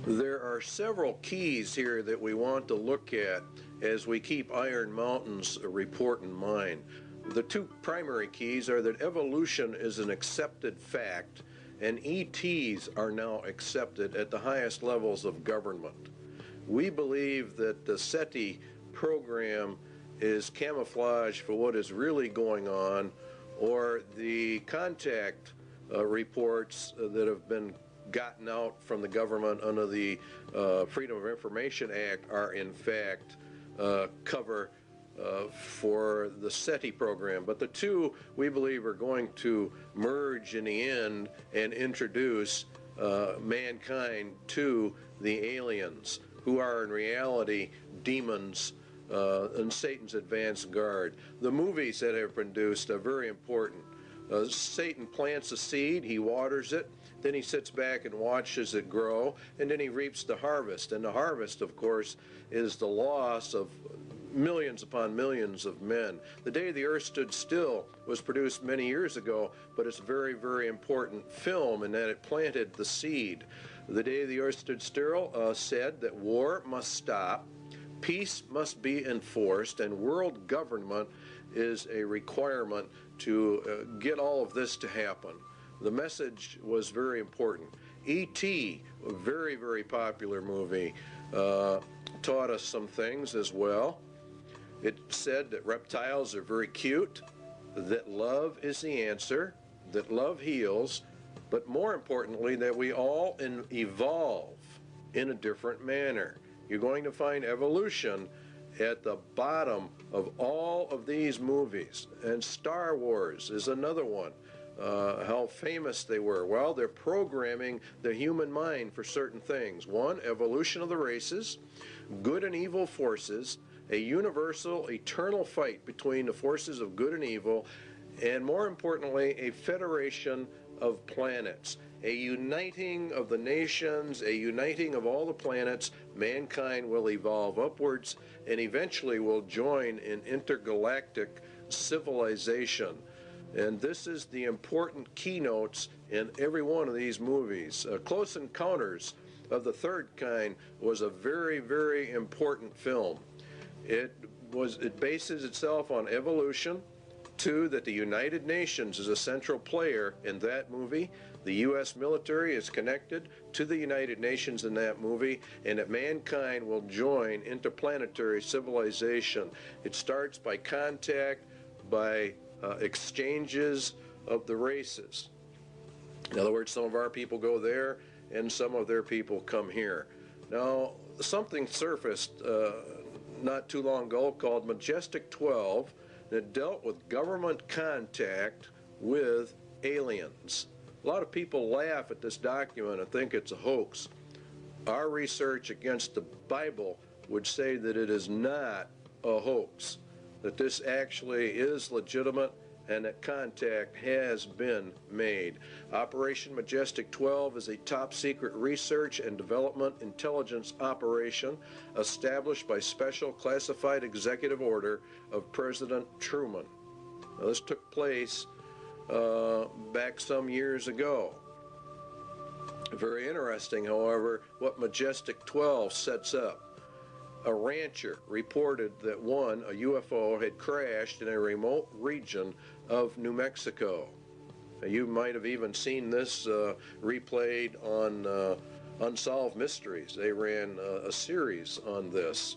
There are several keys here that we want to look at as we keep Iron Mountain's report in mind. The two primary keys are that evolution is an accepted fact and ETs are now accepted at the highest levels of government. We believe that the SETI program is camouflage for what is really going on, or the contact reports that have been gotten out from the government under the Freedom of Information Act are in fact cover for the SETI program. But the two, we believe, are going to merge in the end and introduce mankind to the aliens, who are in reality demons and Satan's advanced guard. The movies that have been produced are very important. Satan plants a seed, he waters it, then he sits back and watches it grow, and then he reaps the harvest. And the harvest, of course, is the loss of millions upon millions of men. The Day the Earth Stood Still was produced many years ago, but it's a very, very important film in that it planted the seed. The Day the Earth Stood Still said that war must stop, peace must be enforced, and world government is a requirement to get all of this to happen. The message was very important. E.T., a very, very popular movie, taught us some things as well. It said that reptiles are very cute, that love is the answer, that love heals, but more importantly, that we all evolve in a different manner. You're going to find evolution at the bottom of all of these movies. And Star Wars is another one. How famous they were. Well, they're programming the human mind for certain things. One, evolution of the races, good and evil forces, a universal, eternal fight between the forces of good and evil, and more importantly, a federation of planets, a uniting of the nations, a uniting of all the planets. Mankind will evolve upwards and eventually will join in intergalactic civilization. And this is the important keynotes in every one of these movies. Close Encounters of the Third Kind was a very, very important film. It bases itself on evolution. Two, that the United Nations is a central player in that movie. The U.S. military is connected to the United Nations in that movie, and that mankind will join interplanetary civilization. It starts by contact, by exchanges of the races. In other words, some of our people go there, and some of their people come here. Now, something surfaced not too long ago called Majestic 12 that dealt with government contact with aliens. A lot of people laugh at this document and think it's a hoax. Our research against the Bible would say that it is not a hoax, that this actually is legitimate and that contact has been made. Operation Majestic 12 is a top-secret research and development intelligence operation established by special classified executive order of President Truman. Now, this took place back some years ago. Very interesting, however, what Majestic 12 sets up. A rancher reported that a UFO had crashed in a remote region of New Mexico. You might have even seen this replayed on Unsolved Mysteries. They ran a series on this.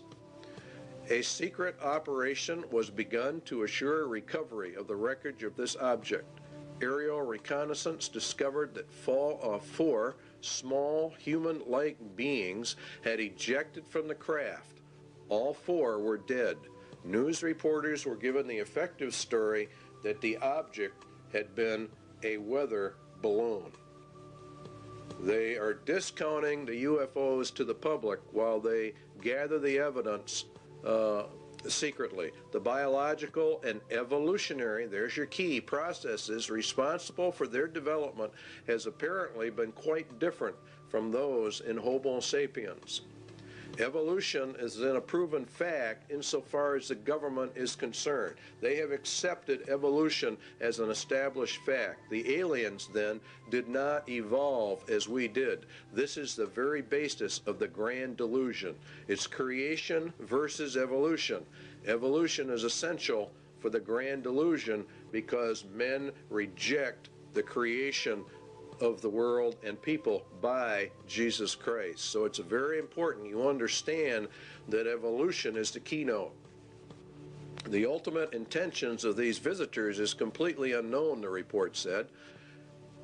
A secret operation was begun to assure recovery of the wreckage of this object. Aerial reconnaissance discovered that 4 small human-like beings had ejected from the craft. All 4 were dead. News reporters were given the effective story that the object had been a weather balloon. They are discounting the UFOs to the public while they gather the evidence secretly. The biological and evolutionary, there's your key, processes responsible for their development has apparently been quite different from those in Homo sapiens. Evolution is then a proven fact insofar as the government is concerned. They have accepted evolution as an established fact. The aliens then did not evolve as we did. This is the very basis of the grand delusion. It's creation versus evolution. Evolution is essential for the grand delusion because men reject the creation of the world and people by Jesus Christ. So it's very important you understand that evolution is the keynote. The ultimate intentions of these visitors is completely unknown, the report said.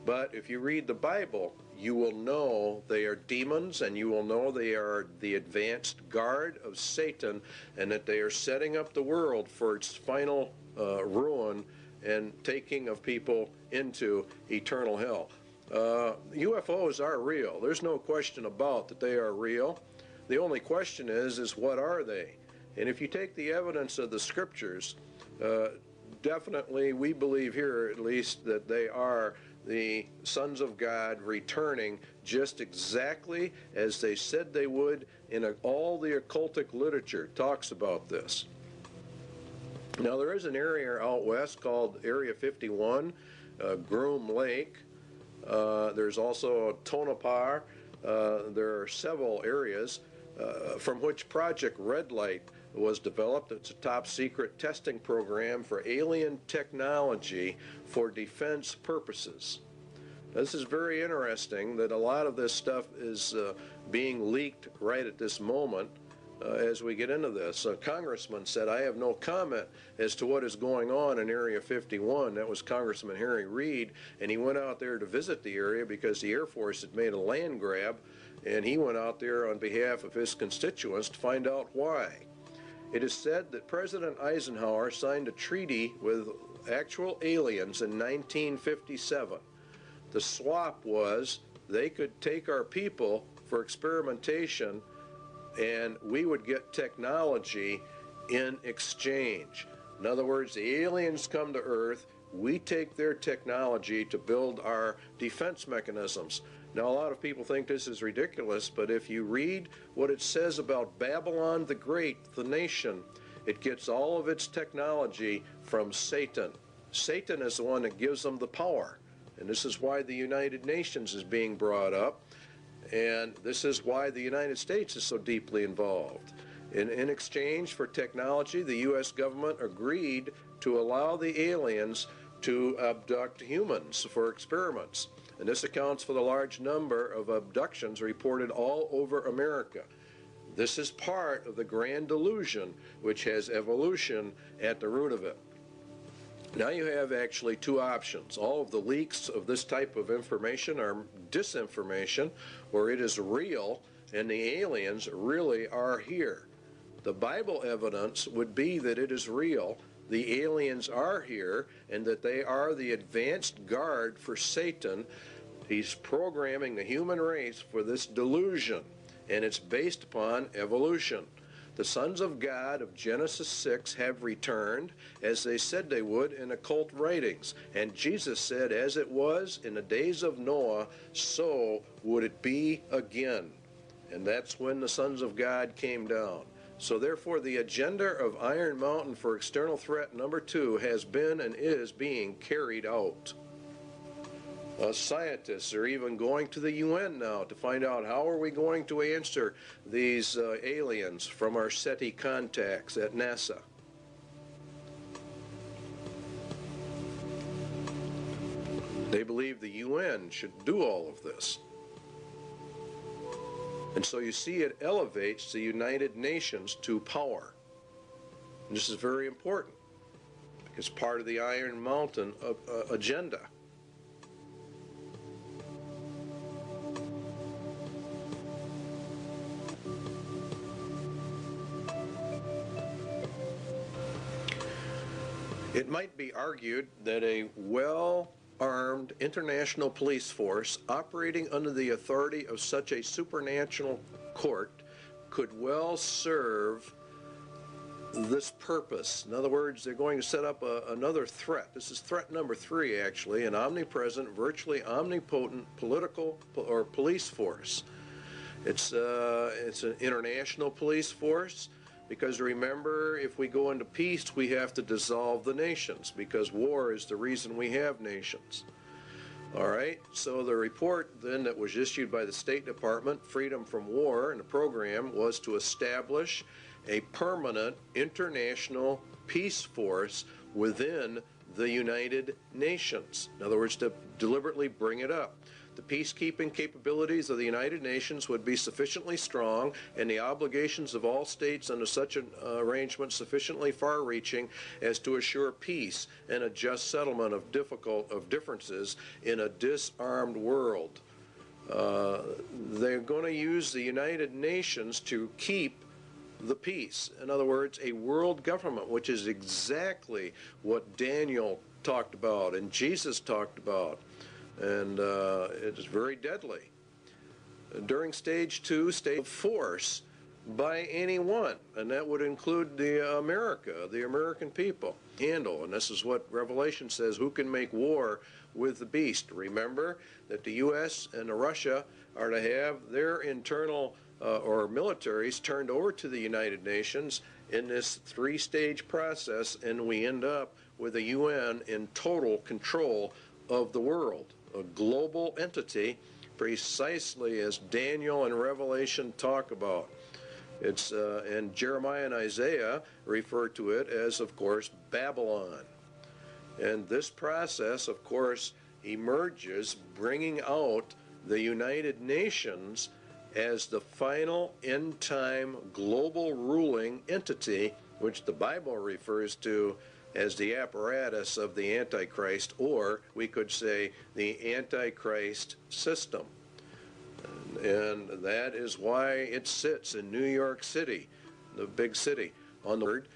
But if you read the Bible, you will know they are demons, and you will know they are the advanced guard of Satan, and that they are setting up the world for its final ruin and taking of people into eternal hell. UFOs are real. There's no question about that they are real. The only question is what are they? And if you take the evidence of the scriptures, definitely we believe here at least that they are the sons of God returning just exactly as they said they would, and all the occultic literature talks about this. Now there is an area out west called Area 51, Groom Lake. There's also Tonopah. There are several areas from which Project Red Light was developed. It's a top secret testing program for alien technology for defense purposes. This is very interesting that a lot of this stuff is being leaked right at this moment as we get into this. A congressman said, I have no comment as to what is going on in Area 51. That was Congressman Harry Reid, and he went out there to visit the area because the Air Force had made a land grab, and he went out there on behalf of his constituents to find out why. It is said that President Eisenhower signed a treaty with actual aliens in 1957. The swap was they could take our people for experimentation, and we would get technology in exchange. In other words, the aliens come to Earth, we take their technology to build our defense mechanisms. Now, a lot of people think this is ridiculous, but if you read what it says about Babylon the Great, the nation, it gets all of its technology from Satan. Satan is the one that gives them the power. And this is why the United Nations is being brought up. And this is why the United States is so deeply involved. In exchange for technology, the U.S. government agreed to allow the aliens to abduct humans for experiments. And this accounts for the large number of abductions reported all over America. This is part of the grand delusion, which has evolution at the root of it. Now you have actually two options. All of the leaks of this type of information are disinformation, where it is real and the aliens really are here. The Bible evidence would be that it is real, the aliens are here, and that they are the advanced guard for Satan. He's programming the human race for this delusion, and it's based upon evolution. The sons of God of Genesis 6 have returned, as they said they would in occult writings. And Jesus said, as it was in the days of Noah, so would it be again. And that's when the sons of God came down. So therefore, the agenda of Iron Mountain for external threat number 2 has been and is being carried out. Scientists are even going to the UN now to find out how are we going to answer these aliens from our SETI contacts at NASA. They believe the UN should do all of this. And so you see it elevates the United Nations to power. And this is very important. It's part of the Iron Mountain agenda. It might be argued that a well-armed international police force operating under the authority of such a supernatural court could well serve this purpose. In other words, they're going to set up another threat. This is threat number 3, actually, an omnipresent, virtually omnipotent political or police force. It's an international police force. Because remember, if we go into peace, we have to dissolve the nations, because war is the reason we have nations. All right, so the report then that was issued by the State Department, Freedom from War, and the program was to establish a permanent international peace force within the United Nations. In other words, to deliberately bring it up. The peacekeeping capabilities of the United Nations would be sufficiently strong, and the obligations of all states under such an arrangement sufficiently far-reaching as to assure peace and a just settlement of differences in a disarmed world. They're going to use the United Nations to keep the peace. In other words, a world government, which is exactly what Daniel talked about and Jesus talked about. And it is very deadly. During stage 2, stage of force by anyone, and that would include the American people, handle. And this is what Revelation says, who can make war with the beast? Remember that the U.S. and Russia are to have their internal or militaries turned over to the United Nations in this 3-stage process, and we end up with a UN in total control of the world. A global entity, precisely as Daniel and Revelation talk about. It's and Jeremiah and Isaiah refer to it as, of course, Babylon. And this process, of course, emerges, bringing out the United Nations as the final end-time global ruling entity, which the Bible refers to as the apparatus of the Antichrist, or we could say the Antichrist system. And that is why it sits in New York City, the big city, on the word,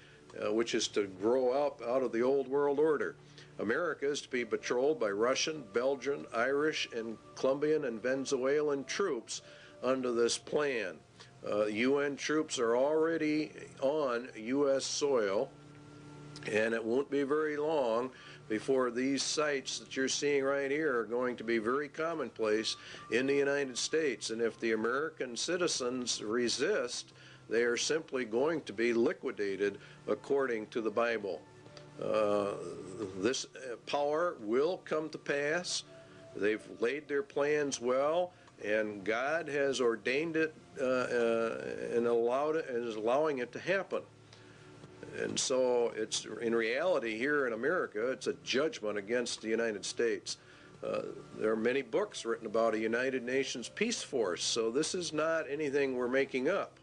which is to grow up out of the old world order. America is to be patrolled by Russian, Belgian, Irish, and Colombian and Venezuelan troops under this plan. UN troops are already on U.S. soil, and it won't be very long before these sites that you're seeing right here are going to be very commonplace in the United States. And if the American citizens resist, they are simply going to be liquidated according to the Bible. This power will come to pass. They've laid their plans well, and God has ordained it and allowed it, and is allowing it to happen. And so it's, in reality, here in America, it's a judgment against the United States. There are many books written about a United Nations peace force, so this is not anything we're making up.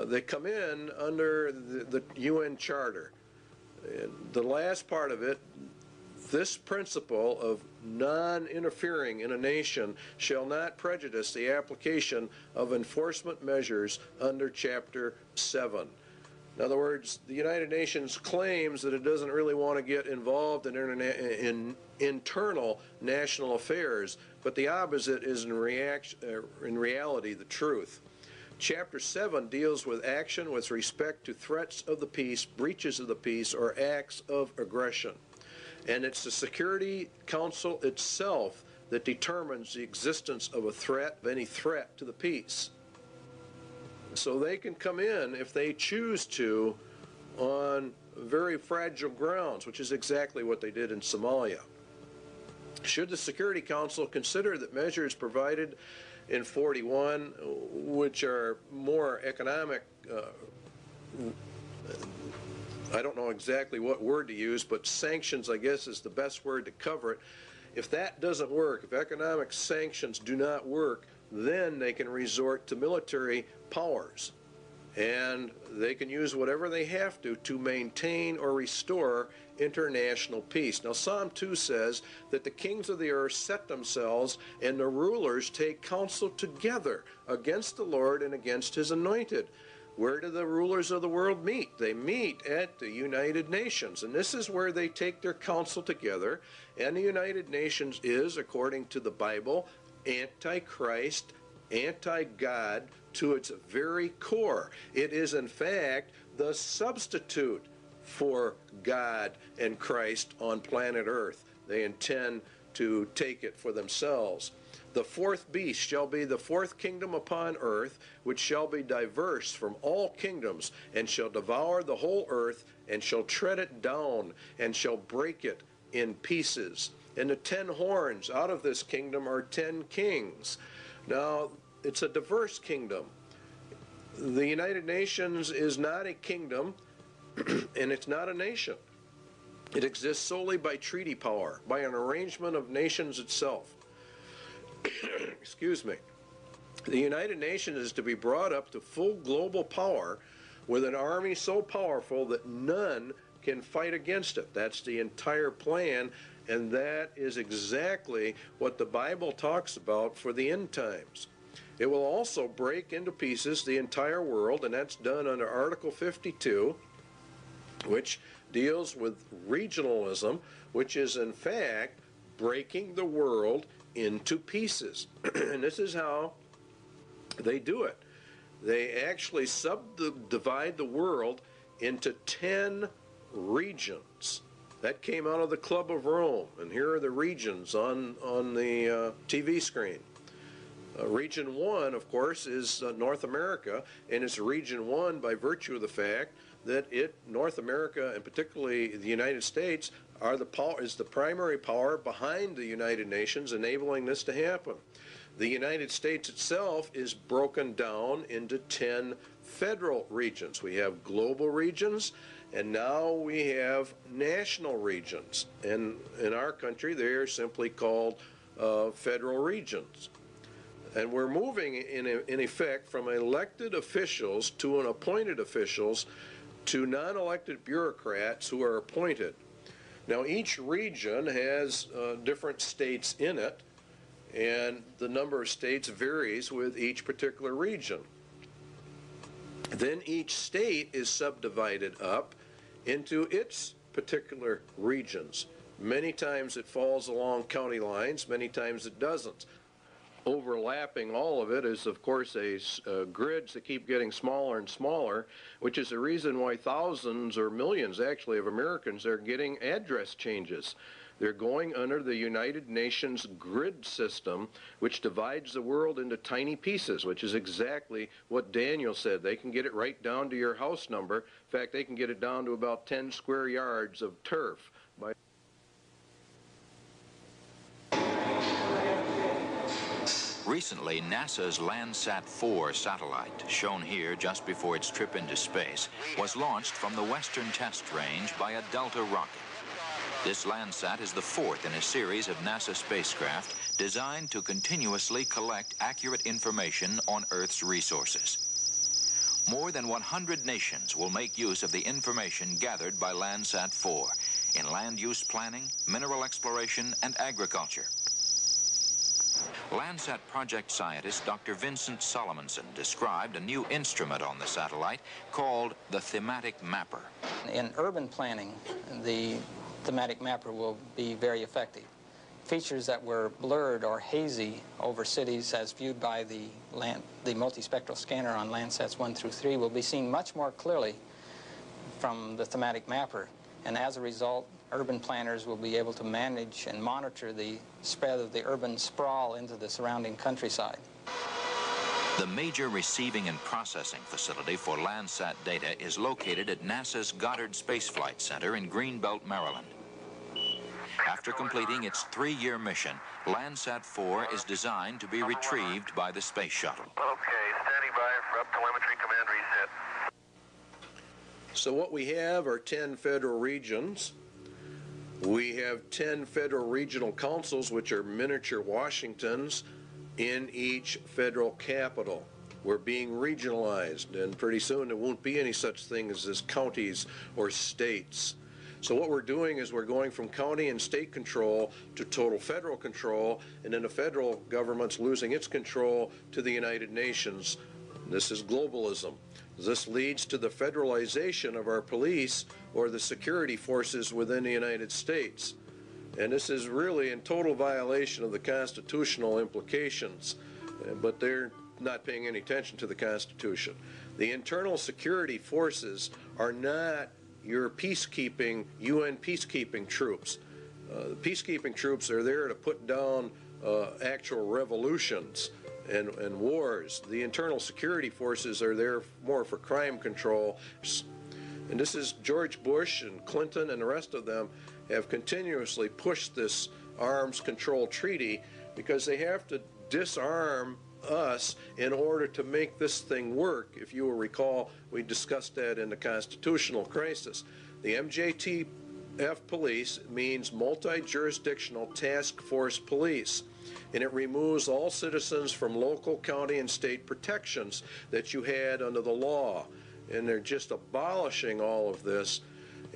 They come in under the UN Charter. And the last part of it, this principle of non-interfering in a nation shall not prejudice the application of enforcement measures under Chapter 7. In other words, the United Nations claims that it doesn't really want to get involved in internal national affairs, but the opposite is in reality the truth. Chapter 7 deals with action with respect to threats of the peace, breaches of the peace, or acts of aggression. And it's the Security Council itself that determines the existence of a threat, of any threat to the peace. So they can come in, if they choose to, on very fragile grounds, which is exactly what they did in Somalia. Should the Security Council consider that measures provided in 41, which are more economic, I don't know exactly what word to use, but sanctions, I guess, is the best word to cover it. If that doesn't work, if economic sanctions do not work, then they can resort to military powers, and they can use whatever they have to maintain or restore international peace. Now, Psalm 2 says that the kings of the earth set themselves, and the rulers take counsel together against the Lord and against his anointed. Where do the rulers of the world meet? They meet at the United Nations, and this is where they take their counsel together. And the United Nations is, according to the Bible, anti-Christ, anti-God to its very core. It is, in fact, the substitute for God and Christ on planet Earth. They intend to take it for themselves. The fourth beast shall be the fourth kingdom upon earth, which shall be diverse from all kingdoms, and shall devour the whole earth, and shall tread it down, and shall break it in pieces. And the 10 horns out of this kingdom are 10 kings. Now, it's a diverse kingdom. The United Nations is not a kingdom, and it's not a nation. It exists solely by treaty power, by an arrangement of nations itself. Excuse me. The United Nations is to be brought up to full global power with an army so powerful that none can fight against it. That's the entire plan, and that is exactly what the Bible talks about for the end times. It will also break into pieces the entire world, and that's done under Article 52, which deals with regionalism, which is in fact breaking the world into pieces. And this is how they do it. They actually subdivide the world into 10 regions. That came out of the Club of Rome, and here are the regions on the TV screen. Region 1, of course, is North America, and it's Region 1 by virtue of the fact that North America, and particularly the United States, is the primary power behind the United Nations, enabling this to happen. The United States itself is broken down into 10 federal regions. We have global regions, and now we have national regions. And in our country, they are simply called federal regions. And we're moving, in effect, from elected officials to appointed officials to non-elected bureaucrats who are appointed. Now, each region has different states in it, and the number of states varies with each particular region. Then each state is subdivided up into its particular regions. Many times it falls along county lines, many times it doesn't. Overlapping all of it is, of course, grids that keep getting smaller and smaller, which is the reason why thousands or millions, actually, of Americans are getting address changes. They're going under the United Nations grid system, which divides the world into tiny pieces, which is exactly what Daniel said. They can get it right down to your house number. In fact, they can get it down to about 10 square yards of turf. Recently, NASA's Landsat 4 satellite, shown here just before its trip into space, was launched from the Western Test Range by a Delta rocket. This Landsat is the fourth in a series of NASA spacecraft designed to continuously collect accurate information on Earth's resources. More than 100 nations will make use of the information gathered by Landsat 4 in land use planning, mineral exploration, and agriculture. Landsat project scientist Dr. Vincent Solomonson described a new instrument on the satellite called the Thematic Mapper. In urban planning, the Thematic Mapper will be very effective. Features that were blurred or hazy over cities as viewed by the multispectral scanner on Landsats 1 through 3 will be seen much more clearly from the Thematic Mapper. And as a result, urban planners will be able to manage and monitor the spread of the urban sprawl into the surrounding countryside. The major receiving and processing facility for Landsat data is located at NASA's Goddard Space Flight Center in Greenbelt, Maryland. After completing its 3-year mission, Landsat 4 is designed to be retrieved by the space shuttle. Okay, standing by for up telemetry command reset. So what we have are 10 federal regions. We have 10 federal regional councils, which are miniature Washingtons in each federal capital. We're being regionalized, and pretty soon there won't be any such thing as counties or states. So what we're doing is we're going from county and state control to total federal control, and then the federal government's losing its control to the United Nations. This is globalism. This leads to the federalization of our police or the security forces within the United States. And this is really in total violation of the constitutional implications, but they're not paying any attention to the Constitution. The internal security forces are not your peacekeeping, UN peacekeeping troops. The peacekeeping troops are there to put down actual revolutions and wars. The internal security forces are there more for crime control. And this is George Bush and Clinton and the rest of them have continuously pushed this arms control treaty because they have to disarm us in order to make this thing work. If you will recall, we discussed that in the constitutional crisis. The MJT police means multi-jurisdictional task force police, and it removes all citizens from local, county, and state protections that you had under the law. And they're just abolishing all of this.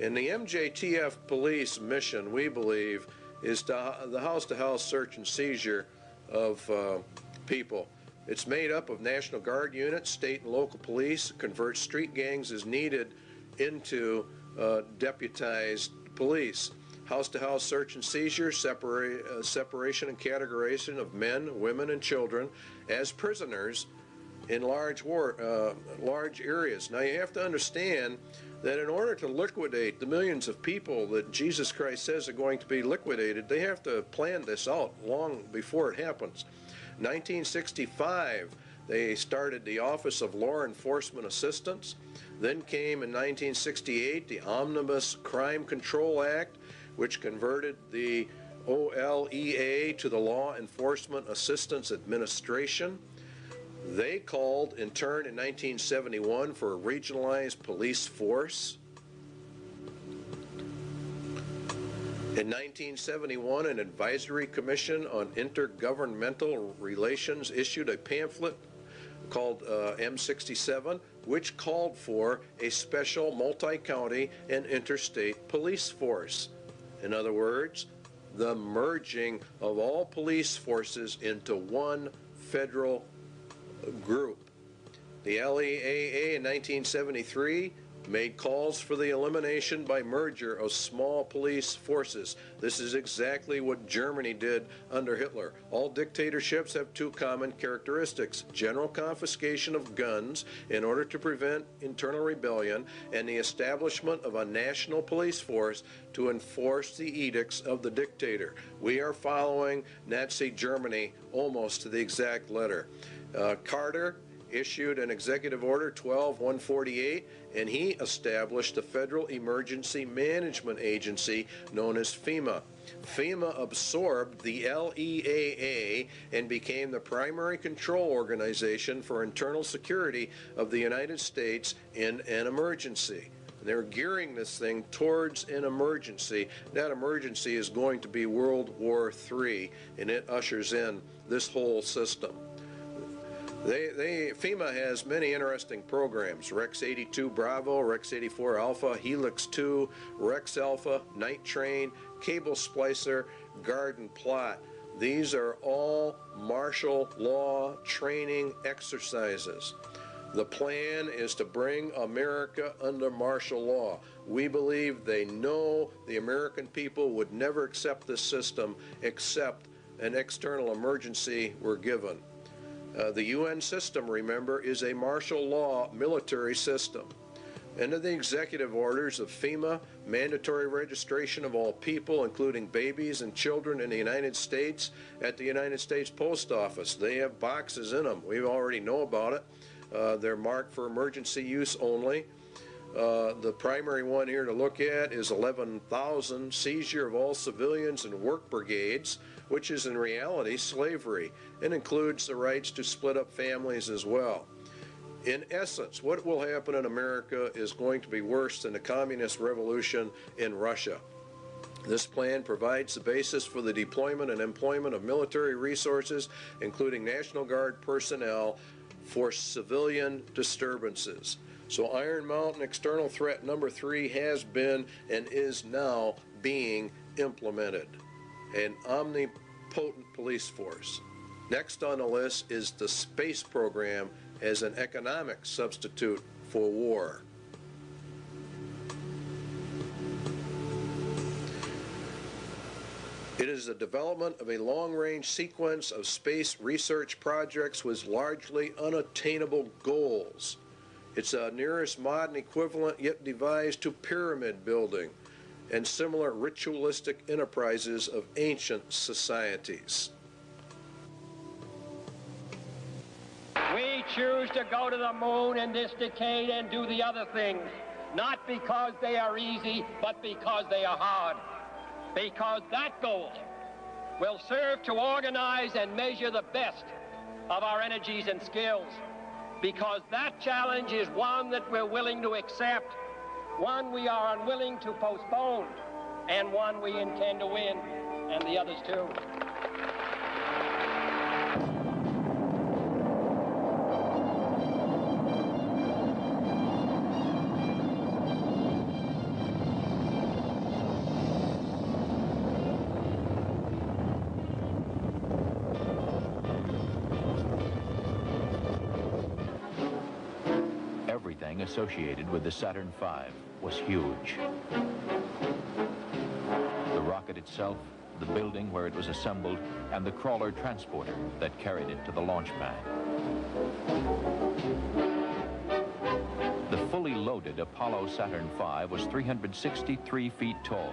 And the MJTF police mission, we believe, is the house-to-house search and seizure of people. It's made up of National Guard units, state and local police, convert street gangs as needed into deputized police. House-to-house search and seizure, separation and categorization of men, women, and children as prisoners in large areas. Now you have to understand that in order to liquidate the millions of people that Jesus Christ says are going to be liquidated, they have to plan this out long before it happens. 1965, they started the Office of Law Enforcement Assistance. Then came in 1968 the Omnibus Crime Control Act, which converted the OLEA to the Law Enforcement Assistance Administration. They called, in turn, in 1971 for a regionalized police force. In 1971, an advisory commission on intergovernmental relations issued a pamphlet called M67, which called for a special multi-county and interstate police force. In other words, the merging of all police forces into one federal group. The LEAA in 1973 made calls for the elimination by merger of small police forces. This is exactly what Germany did under Hitler. All dictatorships have two common characteristics: general confiscation of guns in order to prevent internal rebellion, and the establishment of a national police force to enforce the edicts of the dictator. We are following Nazi Germany almost to the exact letter. Carter issued an executive order 12-148, and he established the Federal Emergency Management Agency known as FEMA. FEMA absorbed the LEAA and became the primary control organization for internal security of the United States in an emergency. They're gearing this thing towards an emergency. That emergency is going to be World War III, and it ushers in this whole system. FEMA has many interesting programs: Rex 82 Bravo, Rex 84 Alpha, Helix 2, Rex Alpha, Night Train, Cable Splicer, Garden Plot. These are all martial law training exercises. The plan is to bring America under martial law. We believe they know the American people would never accept this system except an external emergency were given. The UN system, remember, is a martial law military system. Under the executive orders of FEMA, mandatory registration of all people, including babies and children in the United States, at the United States Post Office. They have boxes in them. We already know about it. They're marked for emergency use only. The primary one here to look at is 11,000, seizure of all civilians and work brigades, which is in reality slavery, and includes the rights to split up families as well. In essence, what will happen in America is going to be worse than the communist revolution in Russia. This plan provides the basis for the deployment and employment of military resources, including National Guard personnel, for civilian disturbances. So Iron Mountain external threat number 3 has been and is now being implemented. An omnipotent police force. Next on the list is the space program as an economic substitute for war. It is the development of a long-range sequence of space research projects with largely unattainable goals. It's a nearest modern equivalent yet devised to pyramid building and similar ritualistic enterprises of ancient societies. We choose to go to the moon in this decade and do the other things, not because they are easy, but because they are hard. Because that goal will serve to organize and measure the best of our energies and skills. Because that challenge is one that we're willing to accept, one we are unwilling to postpone, and one we intend to win, and the others too. Everything associated with the Saturn V was huge. The rocket itself, the building where it was assembled, and the crawler transporter that carried it to the launch pad. The fully loaded Apollo Saturn V was 363 feet tall.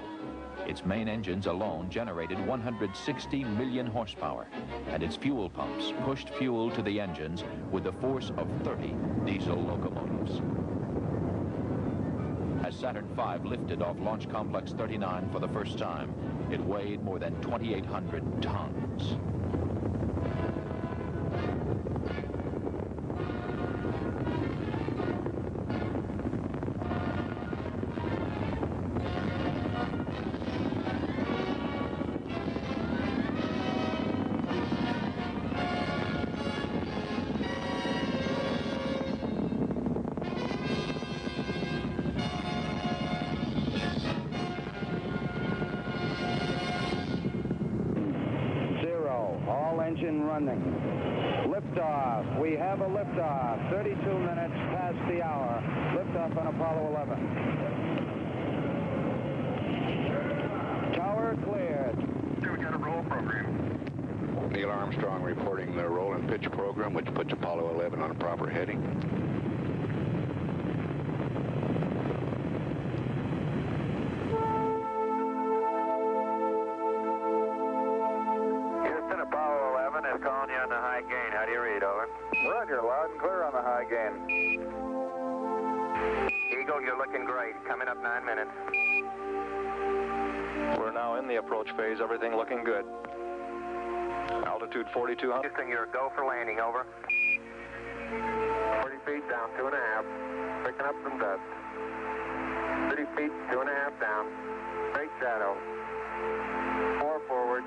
Its main engines alone generated 160 million horsepower, and its fuel pumps pushed fuel to the engines with the force of 30 diesel locomotives. As Saturn V lifted off Launch Complex 39 for the first time, it weighed more than 2,800 tons. Engine running. Liftoff. We have a liftoff. 32 minutes past the hour. Liftoff on Apollo 11. Tower cleared. We got a roll program. Neil Armstrong reporting the roll and pitch program, which puts Apollo 11 on a proper heading. Calling you on the high gain. How do you read, over? Roger, loud and clear on the high gain. Eagle, you're looking great. Coming up 9 minutes. We're now in the approach phase. Everything looking good. Altitude 4,200. Houston, you're a go for landing, over. 40 feet down, 2.5. Picking up some dust. 30 feet, 2.5 down. Straight shadow. 4 forward.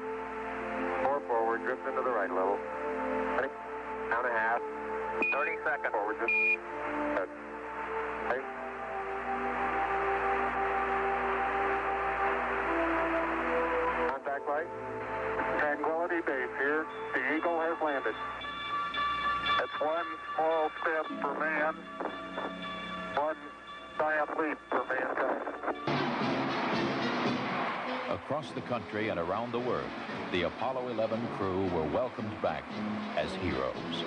4 forward, drift into the right a little. 20, down a half. 30 seconds. Forward, just. Good. Okay. Contact light. Tranquility Base here. The Eagle has landed. It's one small step for man, one giant leap for mankind. Across the country and around the world, the Apollo 11 crew were welcomed back as heroes.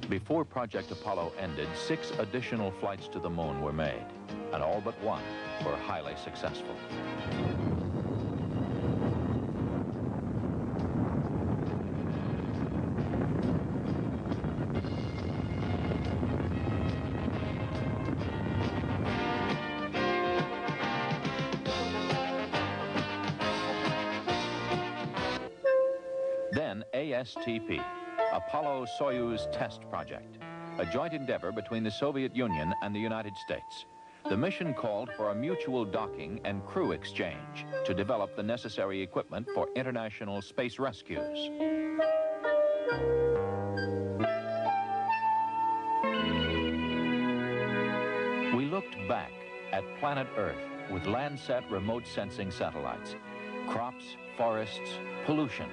Before Project Apollo ended, 6 additional flights to the moon were made, and all but one were highly successful. Then ASTP, Apollo-Soyuz Test Project, a joint endeavor between the Soviet Union and the United States. The mission called for a mutual docking and crew exchange to develop the necessary equipment for international space rescues. We looked back at planet Earth with Landsat remote sensing satellites. Crops, forests, pollution,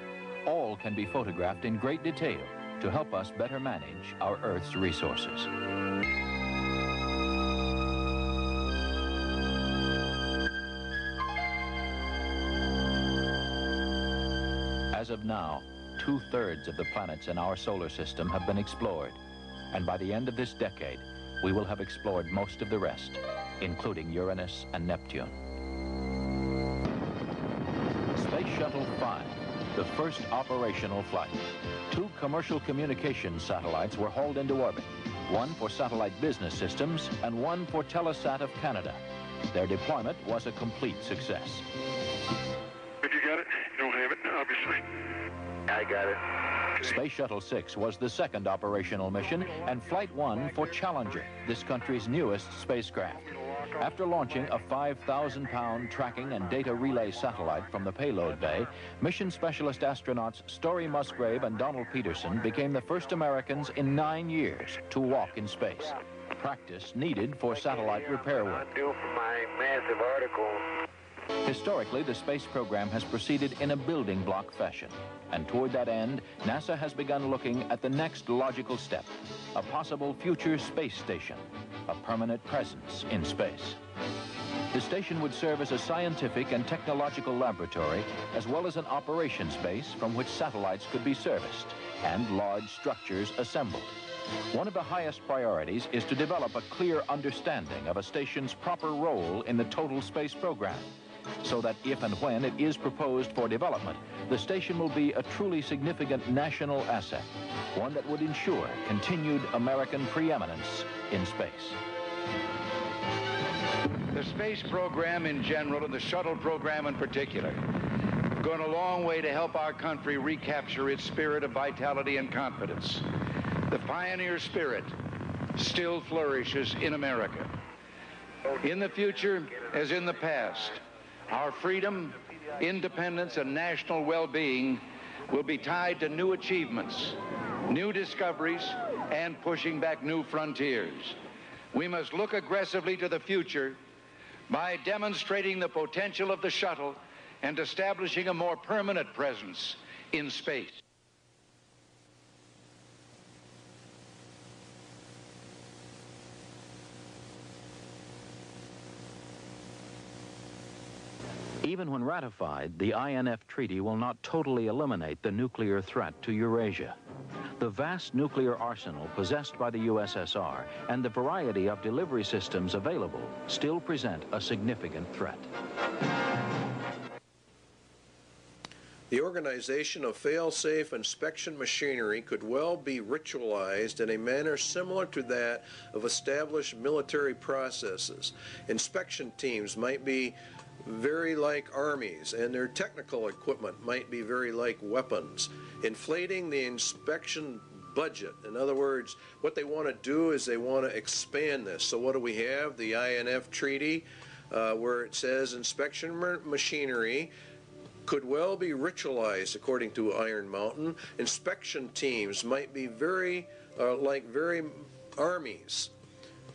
all can be photographed in great detail to help us better manage our Earth's resources. As of now, 2/3 of the planets in our solar system have been explored, and by the end of this decade, we will have explored most of the rest, including Uranus and Neptune. 1965, the first operational flight. 2 commercial communications satellites were hauled into orbit, one for satellite business systems and one for Telesat of Canada. Their deployment was a complete success. Did you get it? You don't have it, obviously. I got it. Space Shuttle 6 was the second operational mission, and Flight 1 for Challenger, this country's newest spacecraft. After launching a 5,000-pound tracking and data relay satellite from the payload bay, mission specialist astronauts Story Musgrave and Donald Peterson became the first Americans in 9 years to walk in space. Practice needed for satellite repair work. I'm due for my massive article. Historically, the space program has proceeded in a building block fashion. And toward that end, NASA has begun looking at the next logical step, a possible future space station, a permanent presence in space. The station would serve as a scientific and technological laboratory, as well as an operations base from which satellites could be serviced and large structures assembled. One of the highest priorities is to develop a clear understanding of a station's proper role in the total space program, so that if and when it is proposed for development, the station will be a truly significant national asset, one that would ensure continued American preeminence in space. The space program in general and the shuttle program in particular have gone a long way to help our country recapture its spirit of vitality and confidence. The pioneer spirit still flourishes in America. In the future, as in the past, our freedom, independence, and national well-being will be tied to new achievements, new discoveries, and pushing back new frontiers. We must look aggressively to the future by demonstrating the potential of the shuttle and establishing a more permanent presence in space. Even when ratified, the INF Treaty will not totally eliminate the nuclear threat to Eurasia. The vast nuclear arsenal possessed by the USSR and the variety of delivery systems available still present a significant threat. The organization of fail-safe inspection machinery could well be ritualized in a manner similar to that of established military processes. Inspection teams might be very like armies, and their technical equipment might be very like weapons. Inflating the inspection budget. In other words, what they want to do is they want to expand this. So what do we have? The INF Treaty, where it says inspection machinery could well be ritualized according to Iron Mountain. Inspection teams might be very like armies.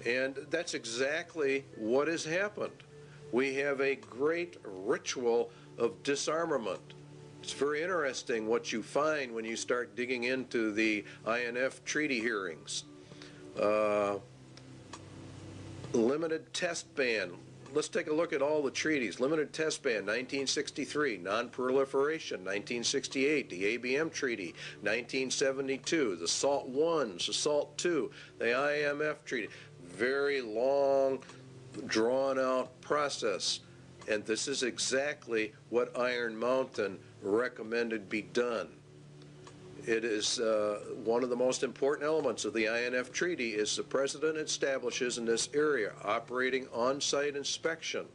And that's exactly what has happened. We have a great ritual of disarmament. It's very interesting what you find when you start digging into the INF treaty hearings. Limited test ban. Let's take a look at all the treaties. Limited test ban, 1963. Non-proliferation, 1968. The ABM Treaty, 1972. The SALT I, the SALT II, the IMF Treaty. Very long, drawn-out process. And this is exactly what Iron Mountain recommended be done. It is one of the most important elements of the INF Treaty is the President establishes in this area operating on-site inspection.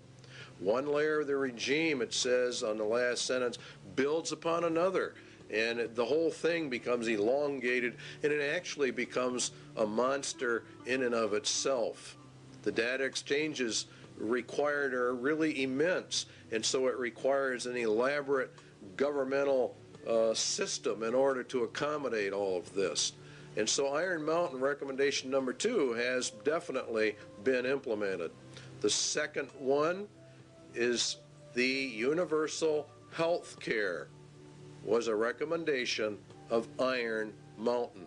One layer of the regime, it says on the last sentence, builds upon another. And the whole thing becomes elongated, and it actually becomes a monster in and of itself. The data exchanges required are really immense, and so it requires an elaborate governmental system in order to accommodate all of this. And so Iron Mountain recommendation number 2 has definitely been implemented. The second one is the universal health care was a recommendation of Iron Mountain.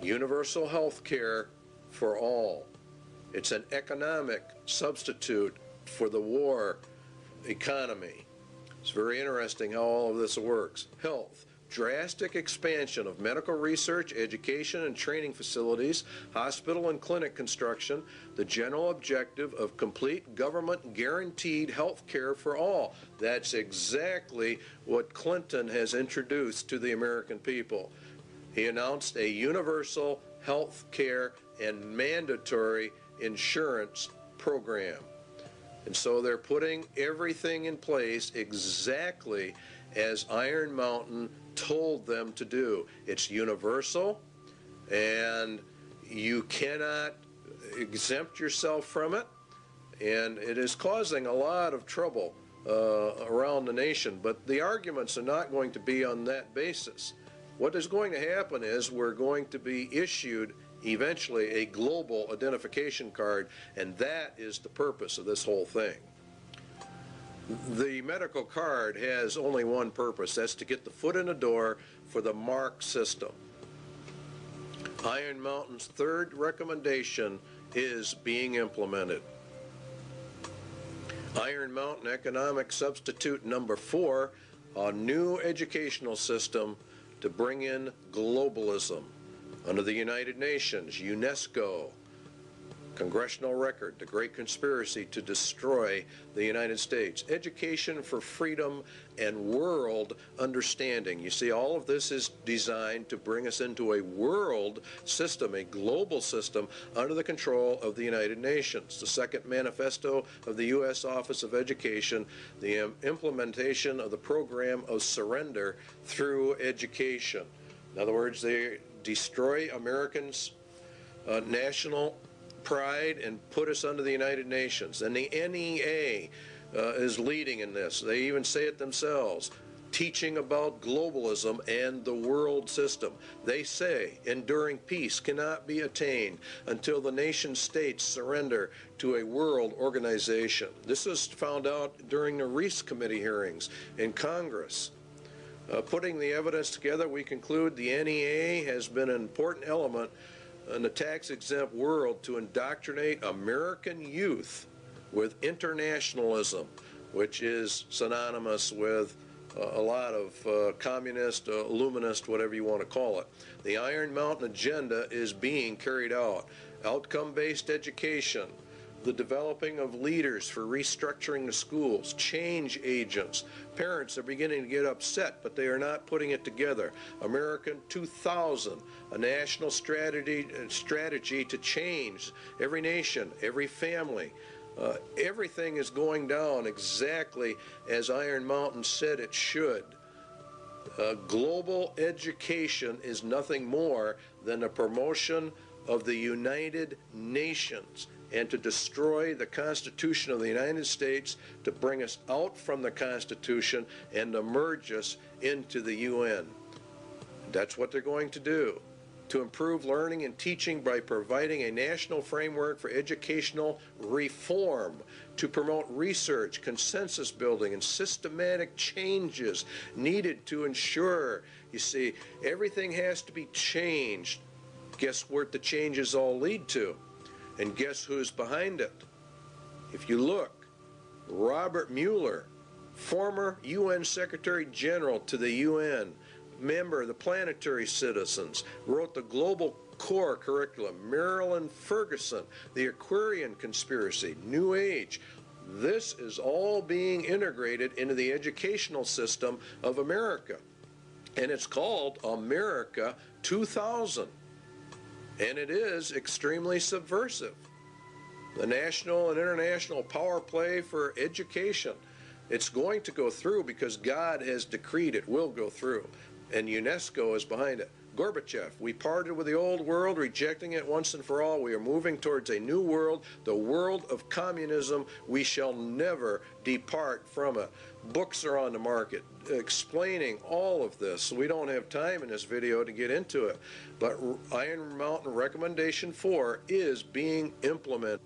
Universal health care for all. It's an economic substitute for the war economy. It's very interesting how all of this works. Health, drastic expansion of medical research, education, and training facilities, hospital and clinic construction, the general objective of complete government guaranteed health care for all. That's exactly what Clinton has introduced to the American people. He announced a universal health care and mandatory insurance program. And so they're putting everything in place exactly as Iron Mountain told them to do. It's universal, and you cannot exempt yourself from it, and it is causing a lot of trouble around the nation. But the arguments are not going to be on that basis. What is going to happen is we're going to be issued eventually a global identification card, and that is the purpose of this whole thing. The medical card has only one purpose. That's to get the foot in the door for the MARC system. Iron Mountain's third recommendation is being implemented. Iron Mountain Economic Substitute number 4, a new educational system to bring in globalism under the United Nations, UNESCO, Congressional Record, the Great Conspiracy to Destroy the United States, Education for Freedom and World Understanding. You see, all of this is designed to bring us into a world system, a global system under the control of the United Nations. The second manifesto of the U.S. Office of Education, the implementation of the program of surrender through education. In other words, they destroy Americans' national pride and put us under the United Nations. And the NEA is leading in this. They even say it themselves, teaching about globalism and the world system. They say enduring peace cannot be attained until the nation states surrender to a world organization. This was found out during the Reese Committee hearings in Congress. Putting the evidence together, we conclude the NEA has been an important element in the tax-exempt world to indoctrinate American youth with internationalism, which is synonymous with a lot of communist, illuminist, whatever you want to call it. The Iron Mountain agenda is being carried out. Outcome-based education, the developing of leaders for restructuring the schools, change agents. Parents are beginning to get upset, but they are not putting it together. American 2000, a national strategy to change every nation, every family. Everything is going down exactly as Iron Mountain said it should. Global education is nothing more than a promotion of the United Nations and to destroy the Constitution of the United States, to bring us out from the Constitution and to merge us into the UN. That's what they're going to do. To improve learning and teaching by providing a national framework for educational reform, to promote research, consensus building, and systematic changes needed to ensure, you see, everything has to be changed. Guess what the changes all lead to? And guess who's behind it? If you look, Robert Mueller, former UN Secretary General to the UN, member of the Planetary Citizens, wrote the Global Core Curriculum. Marilyn Ferguson, the Aquarian Conspiracy, New Age. This is all being integrated into the educational system of America. And it's called America 2000. And it is extremely subversive. The national and international power play for education. It's going to go through because God has decreed it will go through. And UNESCO is behind it. Gorbachev, we parted with the old world, rejecting it once and for all. We are moving towards a new world, the world of communism. We shall never depart from it. Books are on the market explaining all of this. We don't have time in this video to get into it. But Iron Mountain Recommendation 4 is being implemented.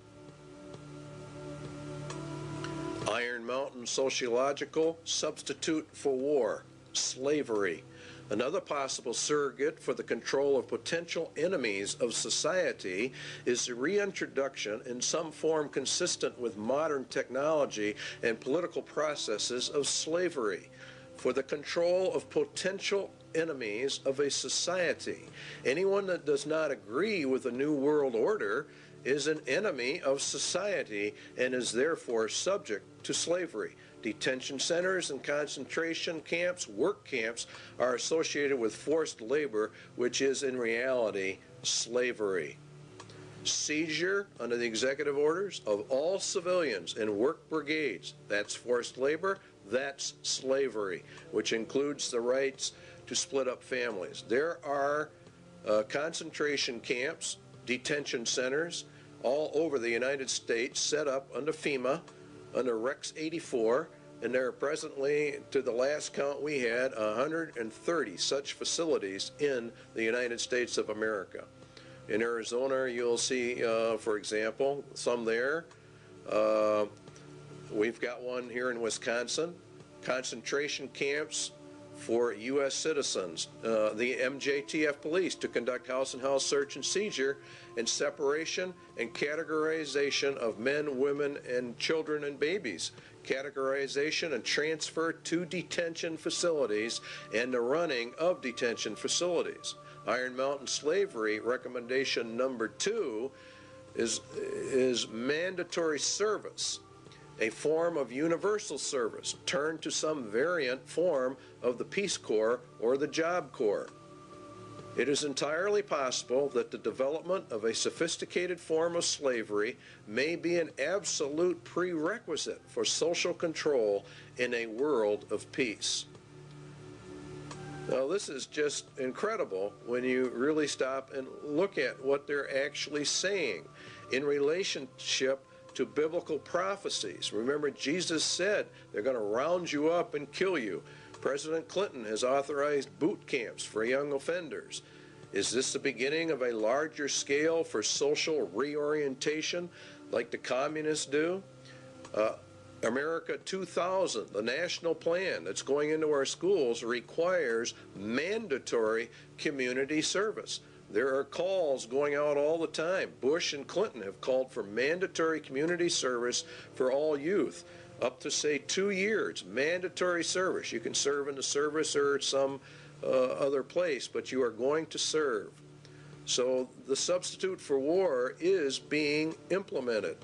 Iron Mountain Sociological Substitute for War, Slavery. Another possible surrogate for the control of potential enemies of society is the reintroduction in some form consistent with modern technology and political processes of slavery. For the control of potential enemies of a society. Anyone that does not agree with the New World Order is an enemy of society and is therefore subject to slavery. Detention centers and concentration camps, work camps, are associated with forced labor, which is in reality slavery. Seizure under the executive orders of all civilians in work brigades, that's forced labor, that's slavery, which includes the rights to split up families. There are concentration camps, detention centers all over the United States set up under FEMA, under Rex 84, and there are presently, to the last count we had, 130 such facilities in the United States of America. In Arizona, you'll see, for example, some there. We've got one here in Wisconsin. Concentration camps for U.S. citizens. The MJTF police to conduct house and house search and seizure and separation and categorization of men, women, and children and babies. Categorization and transfer to detention facilities and the running of detention facilities. Iron Mountain slavery recommendation number 2 is mandatory service, a form of universal service, turned to some variant form of the Peace Corps or the Job Corps. It is entirely possible that the development of a sophisticated form of slavery may be an absolute prerequisite for social control in a world of peace. Now, this is just incredible when you really stop and look at what they're actually saying in relationship to biblical prophecies. Remember, Jesus said they're going to round you up and kill you. President Clinton has authorized boot camps for young offenders. Is this the beginning of a larger scale for social reorientation like the communists do? America 2000, the national plan that's going into our schools, requires mandatory community service. There are calls going out all the time. Bush and Clinton have called for mandatory community service for all youth, up to, say, 2 years, mandatory service. You can serve in the service or some other place, but you are going to serve. So the substitute for war is being implemented.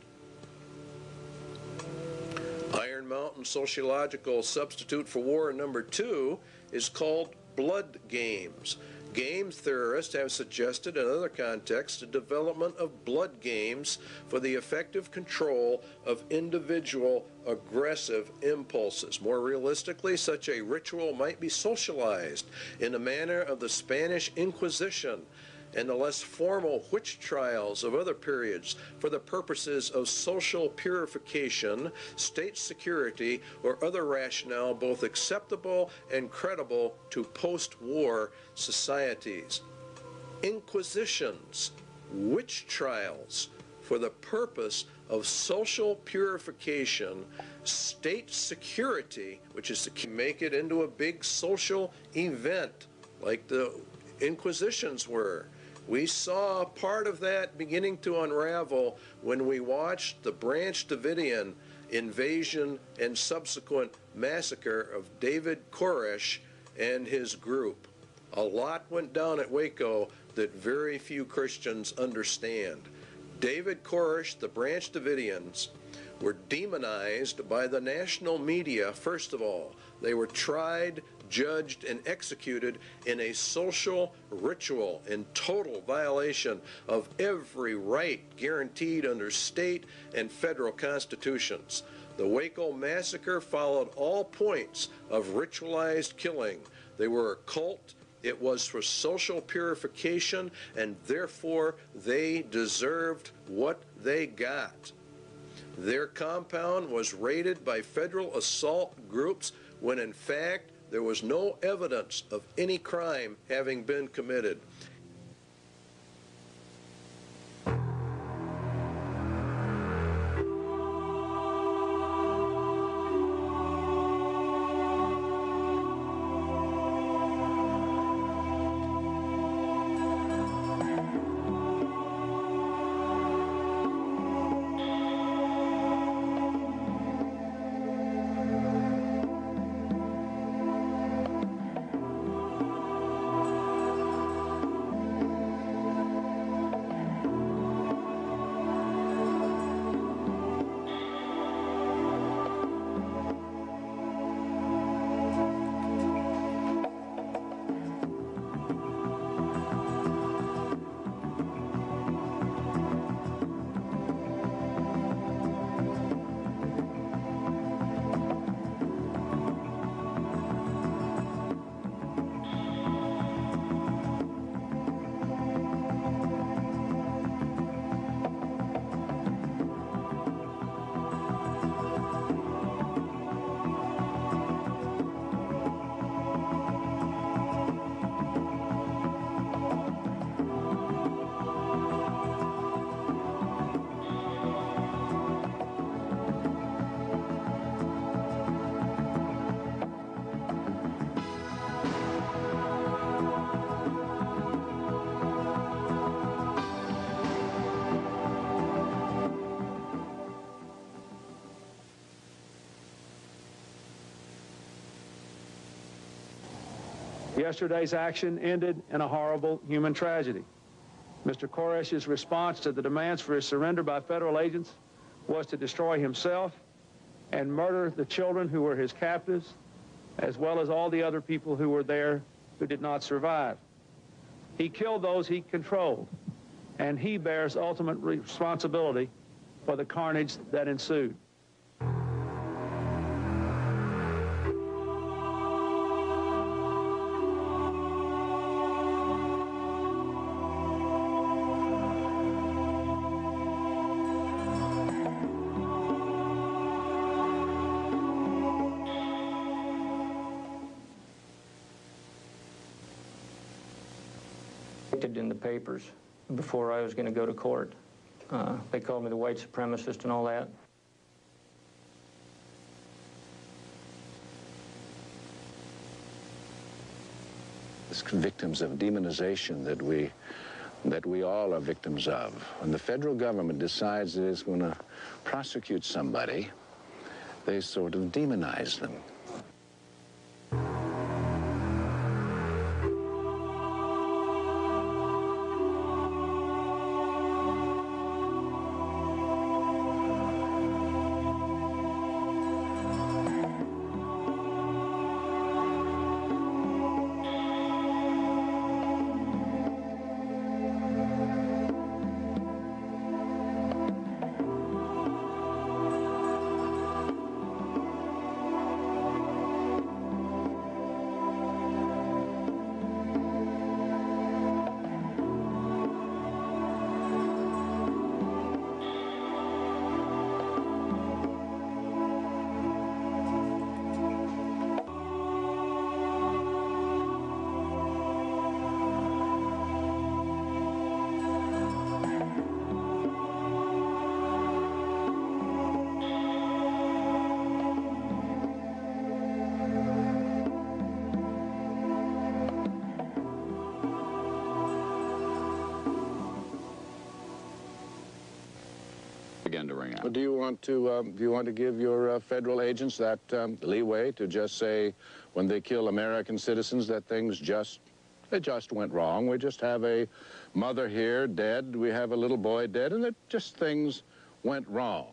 Iron Mountain sociological substitute for war number 2 is called blood games. Game theorists have suggested in other contexts the development of blood games for the effective control of individual aggressive impulses. More realistically, such a ritual might be socialized in the manner of the Spanish Inquisition and the less formal witch trials of other periods for the purposes of social purification, state security, or other rationale both acceptable and credible to post-war societies. Inquisitions, witch trials for the purpose of social purification, state security, which is to make it into a big social event like the Inquisitions were. We saw part of that beginning to unravel when we watched the Branch Davidian invasion and subsequent massacre of David Koresh and his group. A lot went down at Waco that very few Christians understand. David Koresh, the Branch Davidians, were demonized by the national media, first of all. They were tried, judged, and executed in a social ritual in total violation of every right guaranteed under state and federal constitutions. The Waco massacre followed all points of ritualized killing. They were a cult. It was for social purification, and therefore they deserved what they got. Their compound was raided by federal assault groups when in fact there was no evidence of any crime having been committed. Yesterday's action ended in a horrible human tragedy. Mr. Koresh's response to the demands for his surrender by federal agents was to destroy himself and murder the children who were his captives, as well as all the other people who were there who did not survive. He killed those he controlled, and he bears ultimate responsibility for the carnage that ensued. In the papers before I was going to go to court. They called me the white supremacist and all that. It's victims of demonization that we all are victims of. When the federal government decides that it's going to prosecute somebody, they sort of demonize them. To ring out. Do you want to give your federal agents that leeway to just say when they kill American citizens that things just went wrong? We just have a mother here dead, we have a little boy dead, and that just things went wrong.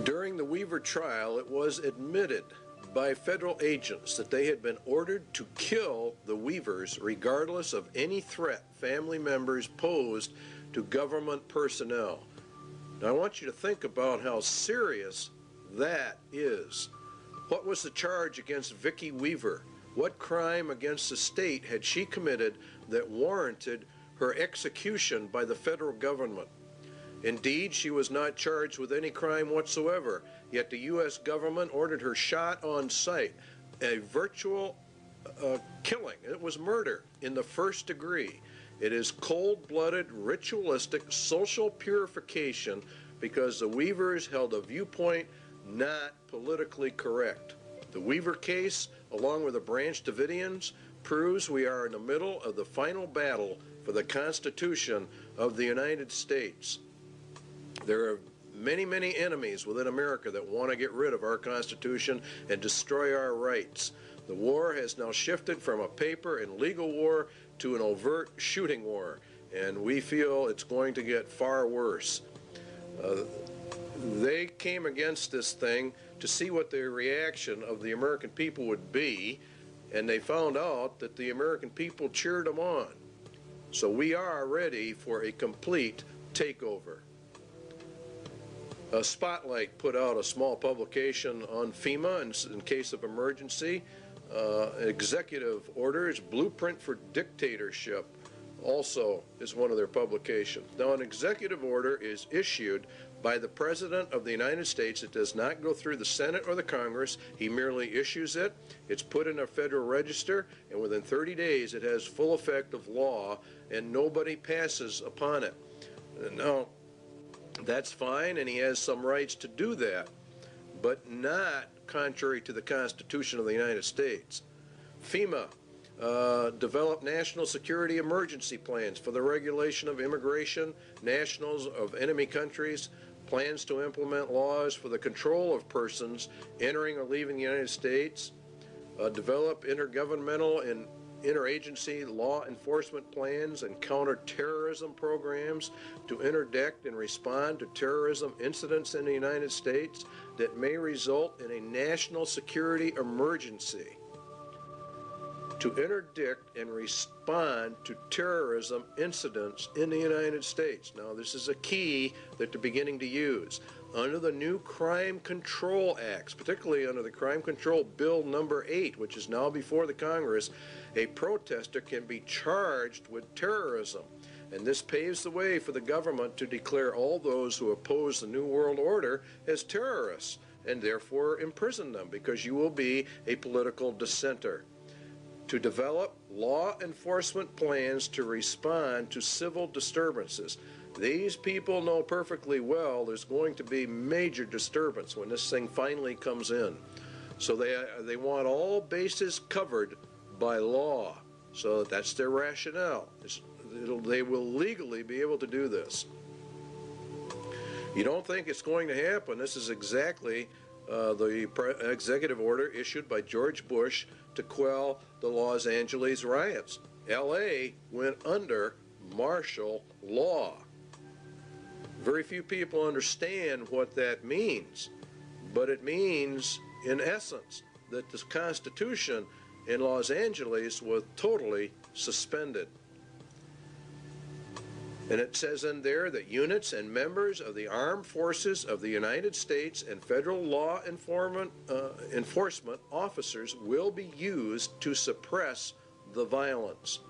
During the Weaver trial, it was admitted by federal agents that they had been ordered to kill the Weavers regardless of any threat family members posed to government personnel. Now I want you to think about how serious that is. What was the charge against Vicki Weaver? What crime against the state had she committed that warranted her execution by the federal government? Indeed, she was not charged with any crime whatsoever, yet the U.S. government ordered her shot on sight, a virtual killing. It was murder in the first degree. It is cold-blooded, ritualistic, social purification because the Weavers held a viewpoint not politically correct. The Weaver case, along with the Branch Davidians, proves we are in the middle of the final battle for the Constitution of the United States. There are many, many enemies within America that want to get rid of our Constitution and destroy our rights. The war has now shifted from a paper and legal war to an overt shooting war, and we feel it's going to get far worse. They came against this thing to see what the reaction of the American people would be and they found out that the American people cheered them on. So we are ready for a complete takeover. Spotlight put out a small publication on FEMA in case of emergency. Executive orders, Blueprint for Dictatorship, also is one of their publications. Now, an executive order is issued by the President of the United States. It does not go through the Senate or the Congress. He merely issues it. It's put in a Federal Register, and within 30 days it has full effect of law, and nobody passes upon it. Now, that's fine, and he has some rights to do that, but not contrary to the Constitution of the United States. FEMA developed national security emergency plans for the regulation of immigration, nationals of enemy countries, plans to implement laws for the control of persons entering or leaving the United States, develop intergovernmental and interagency law enforcement plans and counterterrorism programs to interdict and respond to terrorism incidents in the United States that may result in a national security emergency. To interdict and respond to terrorism incidents in the United States. Now, this is a key that they're beginning to use. Under the new Crime Control Acts, particularly under the Crime Control Bill number 8, which is now before the Congress, a protester can be charged with terrorism. And this paves the way for the government to declare all those who oppose the New World Order as terrorists, and therefore imprison them, because you will be a political dissenter. To develop law enforcement plans to respond to civil disturbances. These people know perfectly well there's going to be major disturbance when this thing finally comes in. So they want all bases covered by law. So that's their rationale. They will legally be able to do this. You don't think it's going to happen. This is exactly the executive order issued by George Bush to quell the Los Angeles riots. LA went under martial law. Very few people understand what that means, but it means, in essence, that the Constitution in Los Angeles was totally suspended. And it says in there that units and members of the armed forces of the United States and federal law enforcement officers will be used to suppress the violence.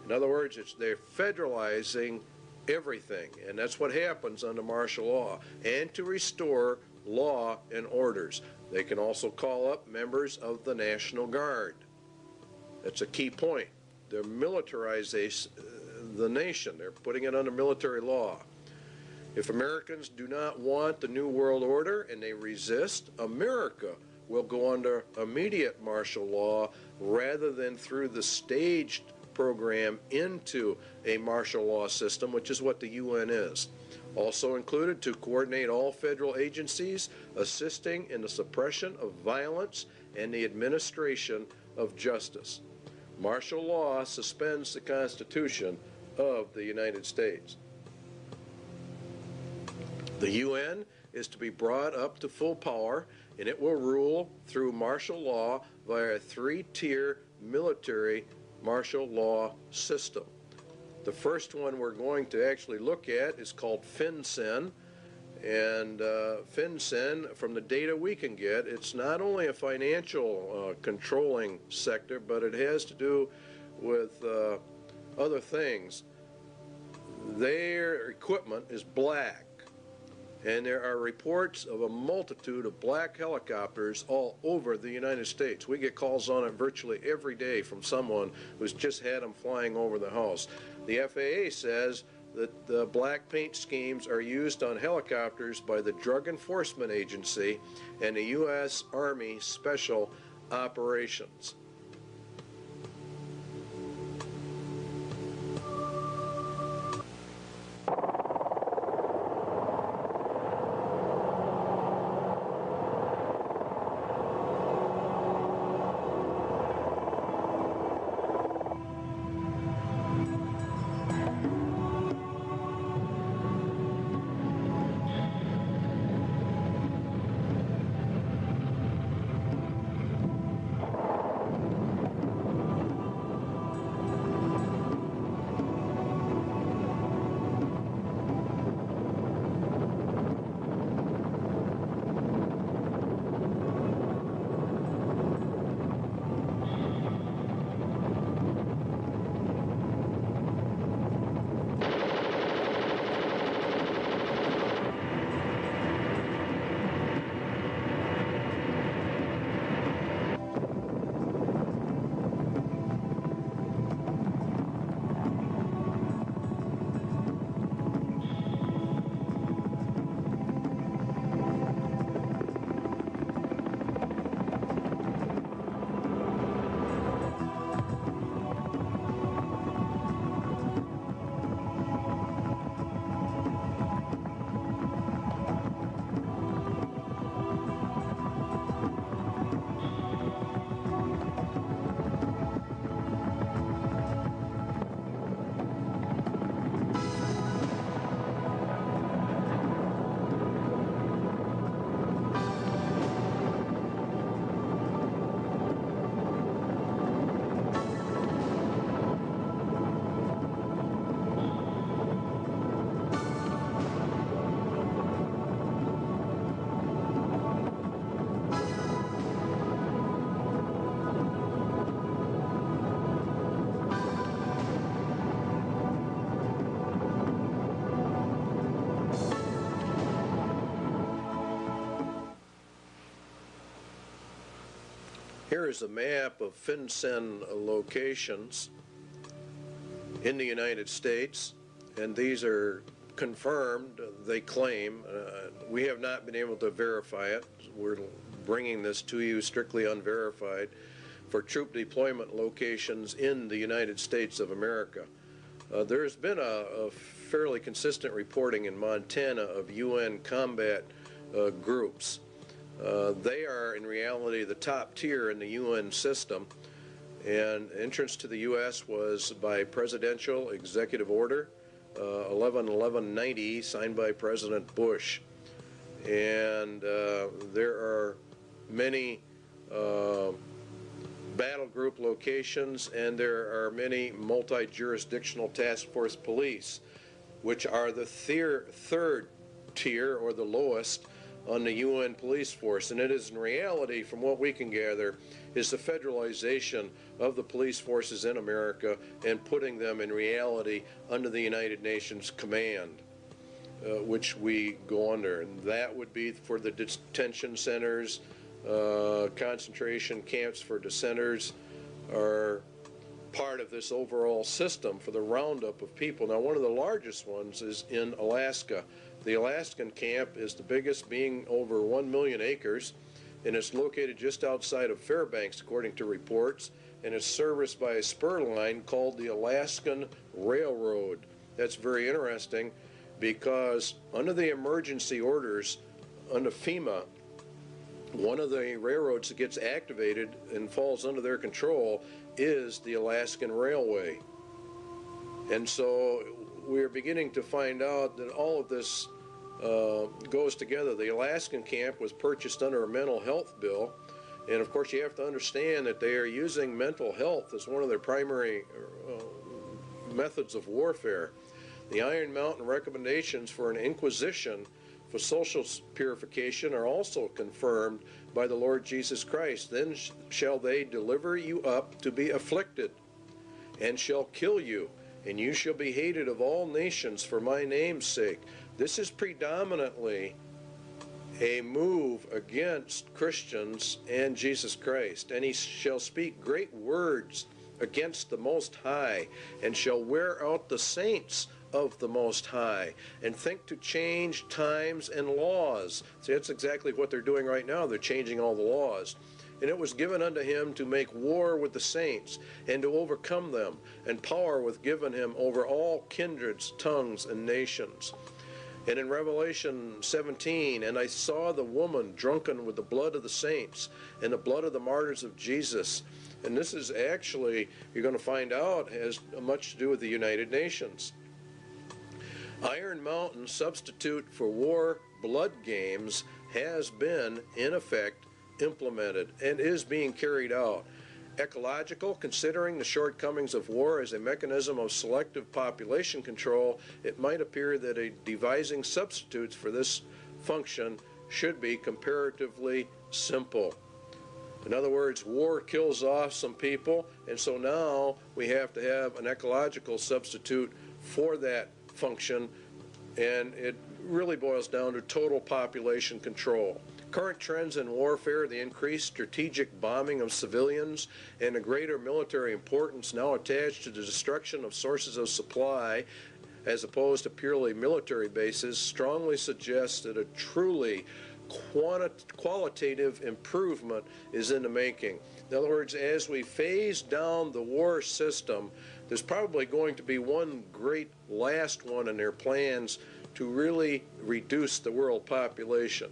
In other words, they're federalizing everything, and that's what happens under martial law, and to restore law and orders. They can also call up members of the National Guard. That's a key point. They're militarizing the nation. They're putting it under military law. If Americans do not want the New World Order and they resist, America will go under immediate martial law rather than through the staged program into a martial law system, which is what the UN is. Also included to coordinate all federal agencies assisting in the suppression of violence and the administration of justice. Martial law suspends the Constitution of the United States. The UN is to be brought up to full power, and it will rule through martial law via a three-tier military martial law system. The first one we're going to actually look at is called FinCEN, and FinCEN, from the data we can get, it's not only a financial controlling sector, but it has to do with other things. Their equipment is black, and there are reports of a multitude of black helicopters all over the United States. We get calls on it virtually every day from someone who's just had them flying over the house. The FAA says that the black paint schemes are used on helicopters by the Drug Enforcement Agency and the U.S. Army Special Operations. Here is a map of FinCEN locations in the United States, and these are confirmed, they claim. We have not been able to verify it. We're bringing this to you strictly unverified for troop deployment locations in the United States of America. There's been a fairly consistent reporting in Montana of UN combat groups. They are in reality the top tier in the UN system, and entrance to the U.S. was by presidential executive order 11-1190, signed by President Bush. And there are many battle group locations, and there are many multi-jurisdictional task force police, which are the third tier, or the lowest, on the UN police force. And it is in reality, from what we can gather, is the federalization of the police forces in America and putting them in reality under the United Nations command, which we go under. And that would be for the detention centers, concentration camps for dissenters are part of this overall system for the roundup of people. Now, one of the largest ones is in Alaska. The Alaskan camp is the biggest, being over 1 million acres, and it's located just outside of Fairbanks, according to reports, and it's serviced by a spur line called the Alaskan Railroad. That's very interesting because under the emergency orders under FEMA, one of the railroads that gets activated and falls under their control is the Alaskan Railway. And so we're beginning to find out that all of this goes together. The Alaskan camp was purchased under a mental health bill, and of course you have to understand that they are using mental health as one of their primary methods of warfare. The Iron Mountain recommendations for an inquisition for social purification are also confirmed by the Lord Jesus Christ. Then shall they deliver you up to be afflicted, and shall kill you, and you shall be hated of all nations for my name's sake. This is predominantly a move against Christians and Jesus Christ. And he shall speak great words against the Most High, and shall wear out the saints of the Most High, and think to change times and laws. See, that's exactly what they're doing right now. They're changing all the laws. And it was given unto him to make war with the saints, and to overcome them, and power was given him over all kindreds, tongues, and nations. And in Revelation 17, and I saw the woman drunken with the blood of the saints, and the blood of the martyrs of Jesus. And this is actually, you're going to find out, has much to do with the United Nations. Iron Mountain substitute for war blood games has been, in effect, implemented and is being carried out. Ecological, considering the shortcomings of war as a mechanism of selective population control, it might appear that devising substitutes for this function should be comparatively simple. In other words, war kills off some people, and so now we have to have an ecological substitute for that function, and it really boils down to total population control. Current trends in warfare, the increased strategic bombing of civilians, and the greater military importance now attached to the destruction of sources of supply as opposed to purely military bases, strongly suggests that a truly qualitative improvement is in the making. In other words, as we phase down the war system, there's probably going to be one great last one in their plans to really reduce the world population.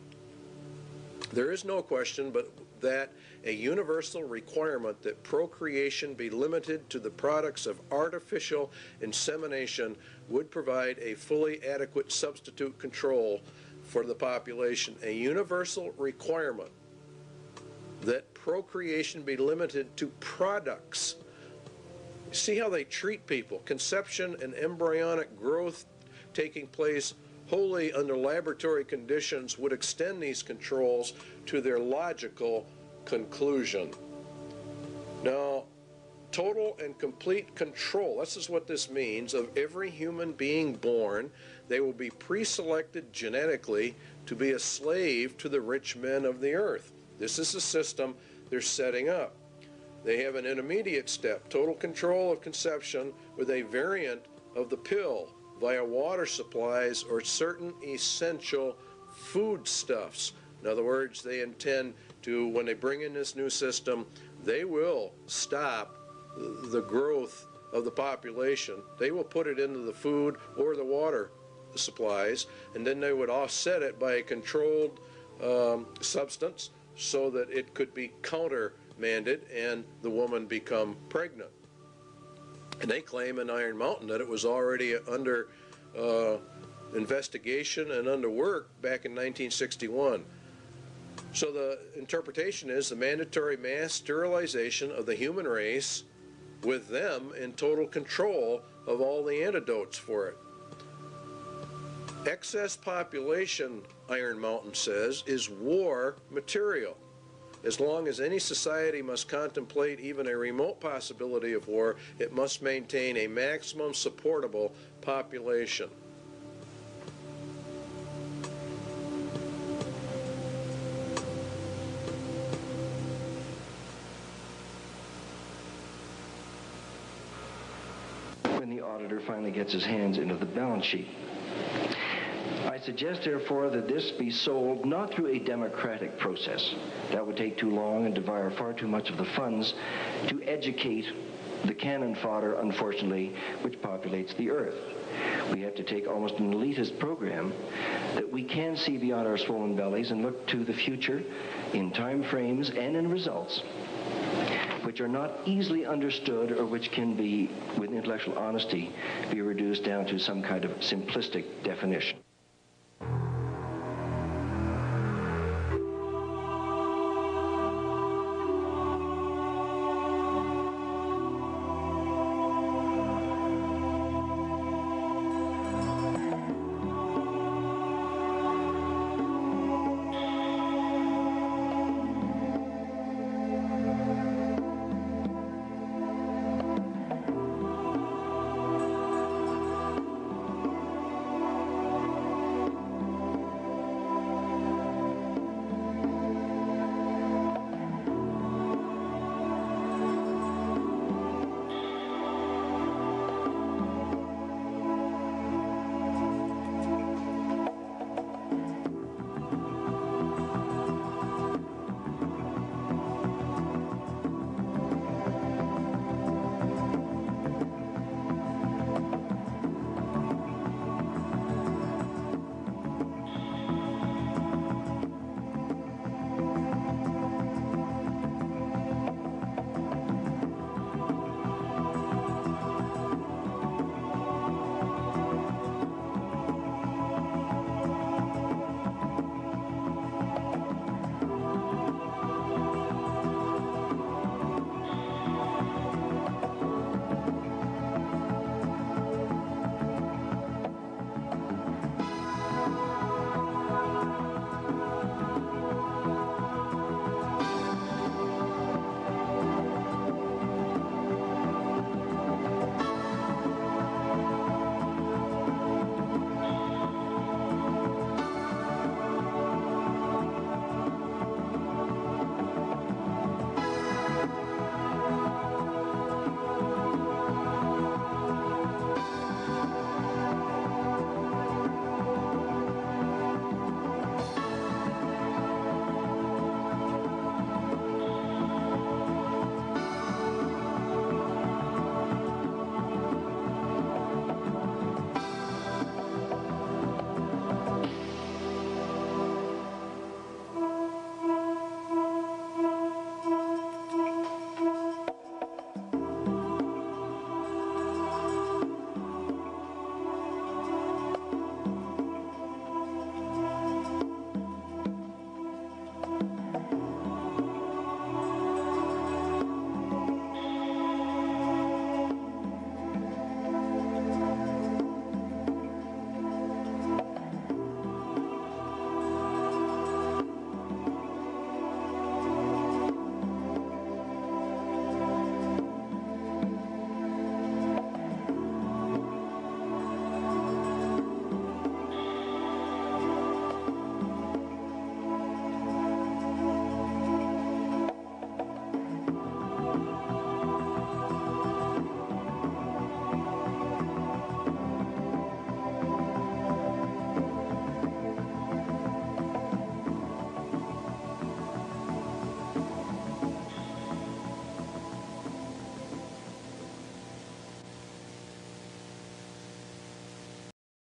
There is no question but that a universal requirement that procreation be limited to the products of artificial insemination would provide a fully adequate substitute control for the population. A universal requirement that procreation be limited to products. See how they treat people. Conception and embryonic growth taking place wholly under laboratory conditions would extend these controls to their logical conclusion. Now, total and complete control, this is what this means, of every human being born. They will be pre-selected genetically to be a slave to the rich men of the earth. This is a system they're setting up. They have an intermediate step, total control of conception with a variant of the pill via water supplies or certain essential foodstuffs. In other words, they intend to, when they bring in this new system, they will stop the growth of the population. They will put it into the food or the water supplies, and then they would offset it by a controlled substance so that it could be countermanded and the woman become pregnant. And they claim in Iron Mountain that it was already under investigation and under work back in 1961. So the interpretation is the mandatory mass sterilization of the human race with them in total control of all the antidotes for it. Excess population, Iron Mountain says, is war material. As long as any society must contemplate even a remote possibility of war, it must maintain a maximum supportable population. When the auditor finally gets his hands into the balance sheet. I suggest, therefore, that this be sold not through a democratic process. That would take too long and devour far too much of the funds to educate the cannon fodder, unfortunately, which populates the earth. We have to take almost an elitist program that we can see beyond our swollen bellies and look to the future in time frames and in results which are not easily understood or which can be, with intellectual honesty, be reduced down to some kind of simplistic definition.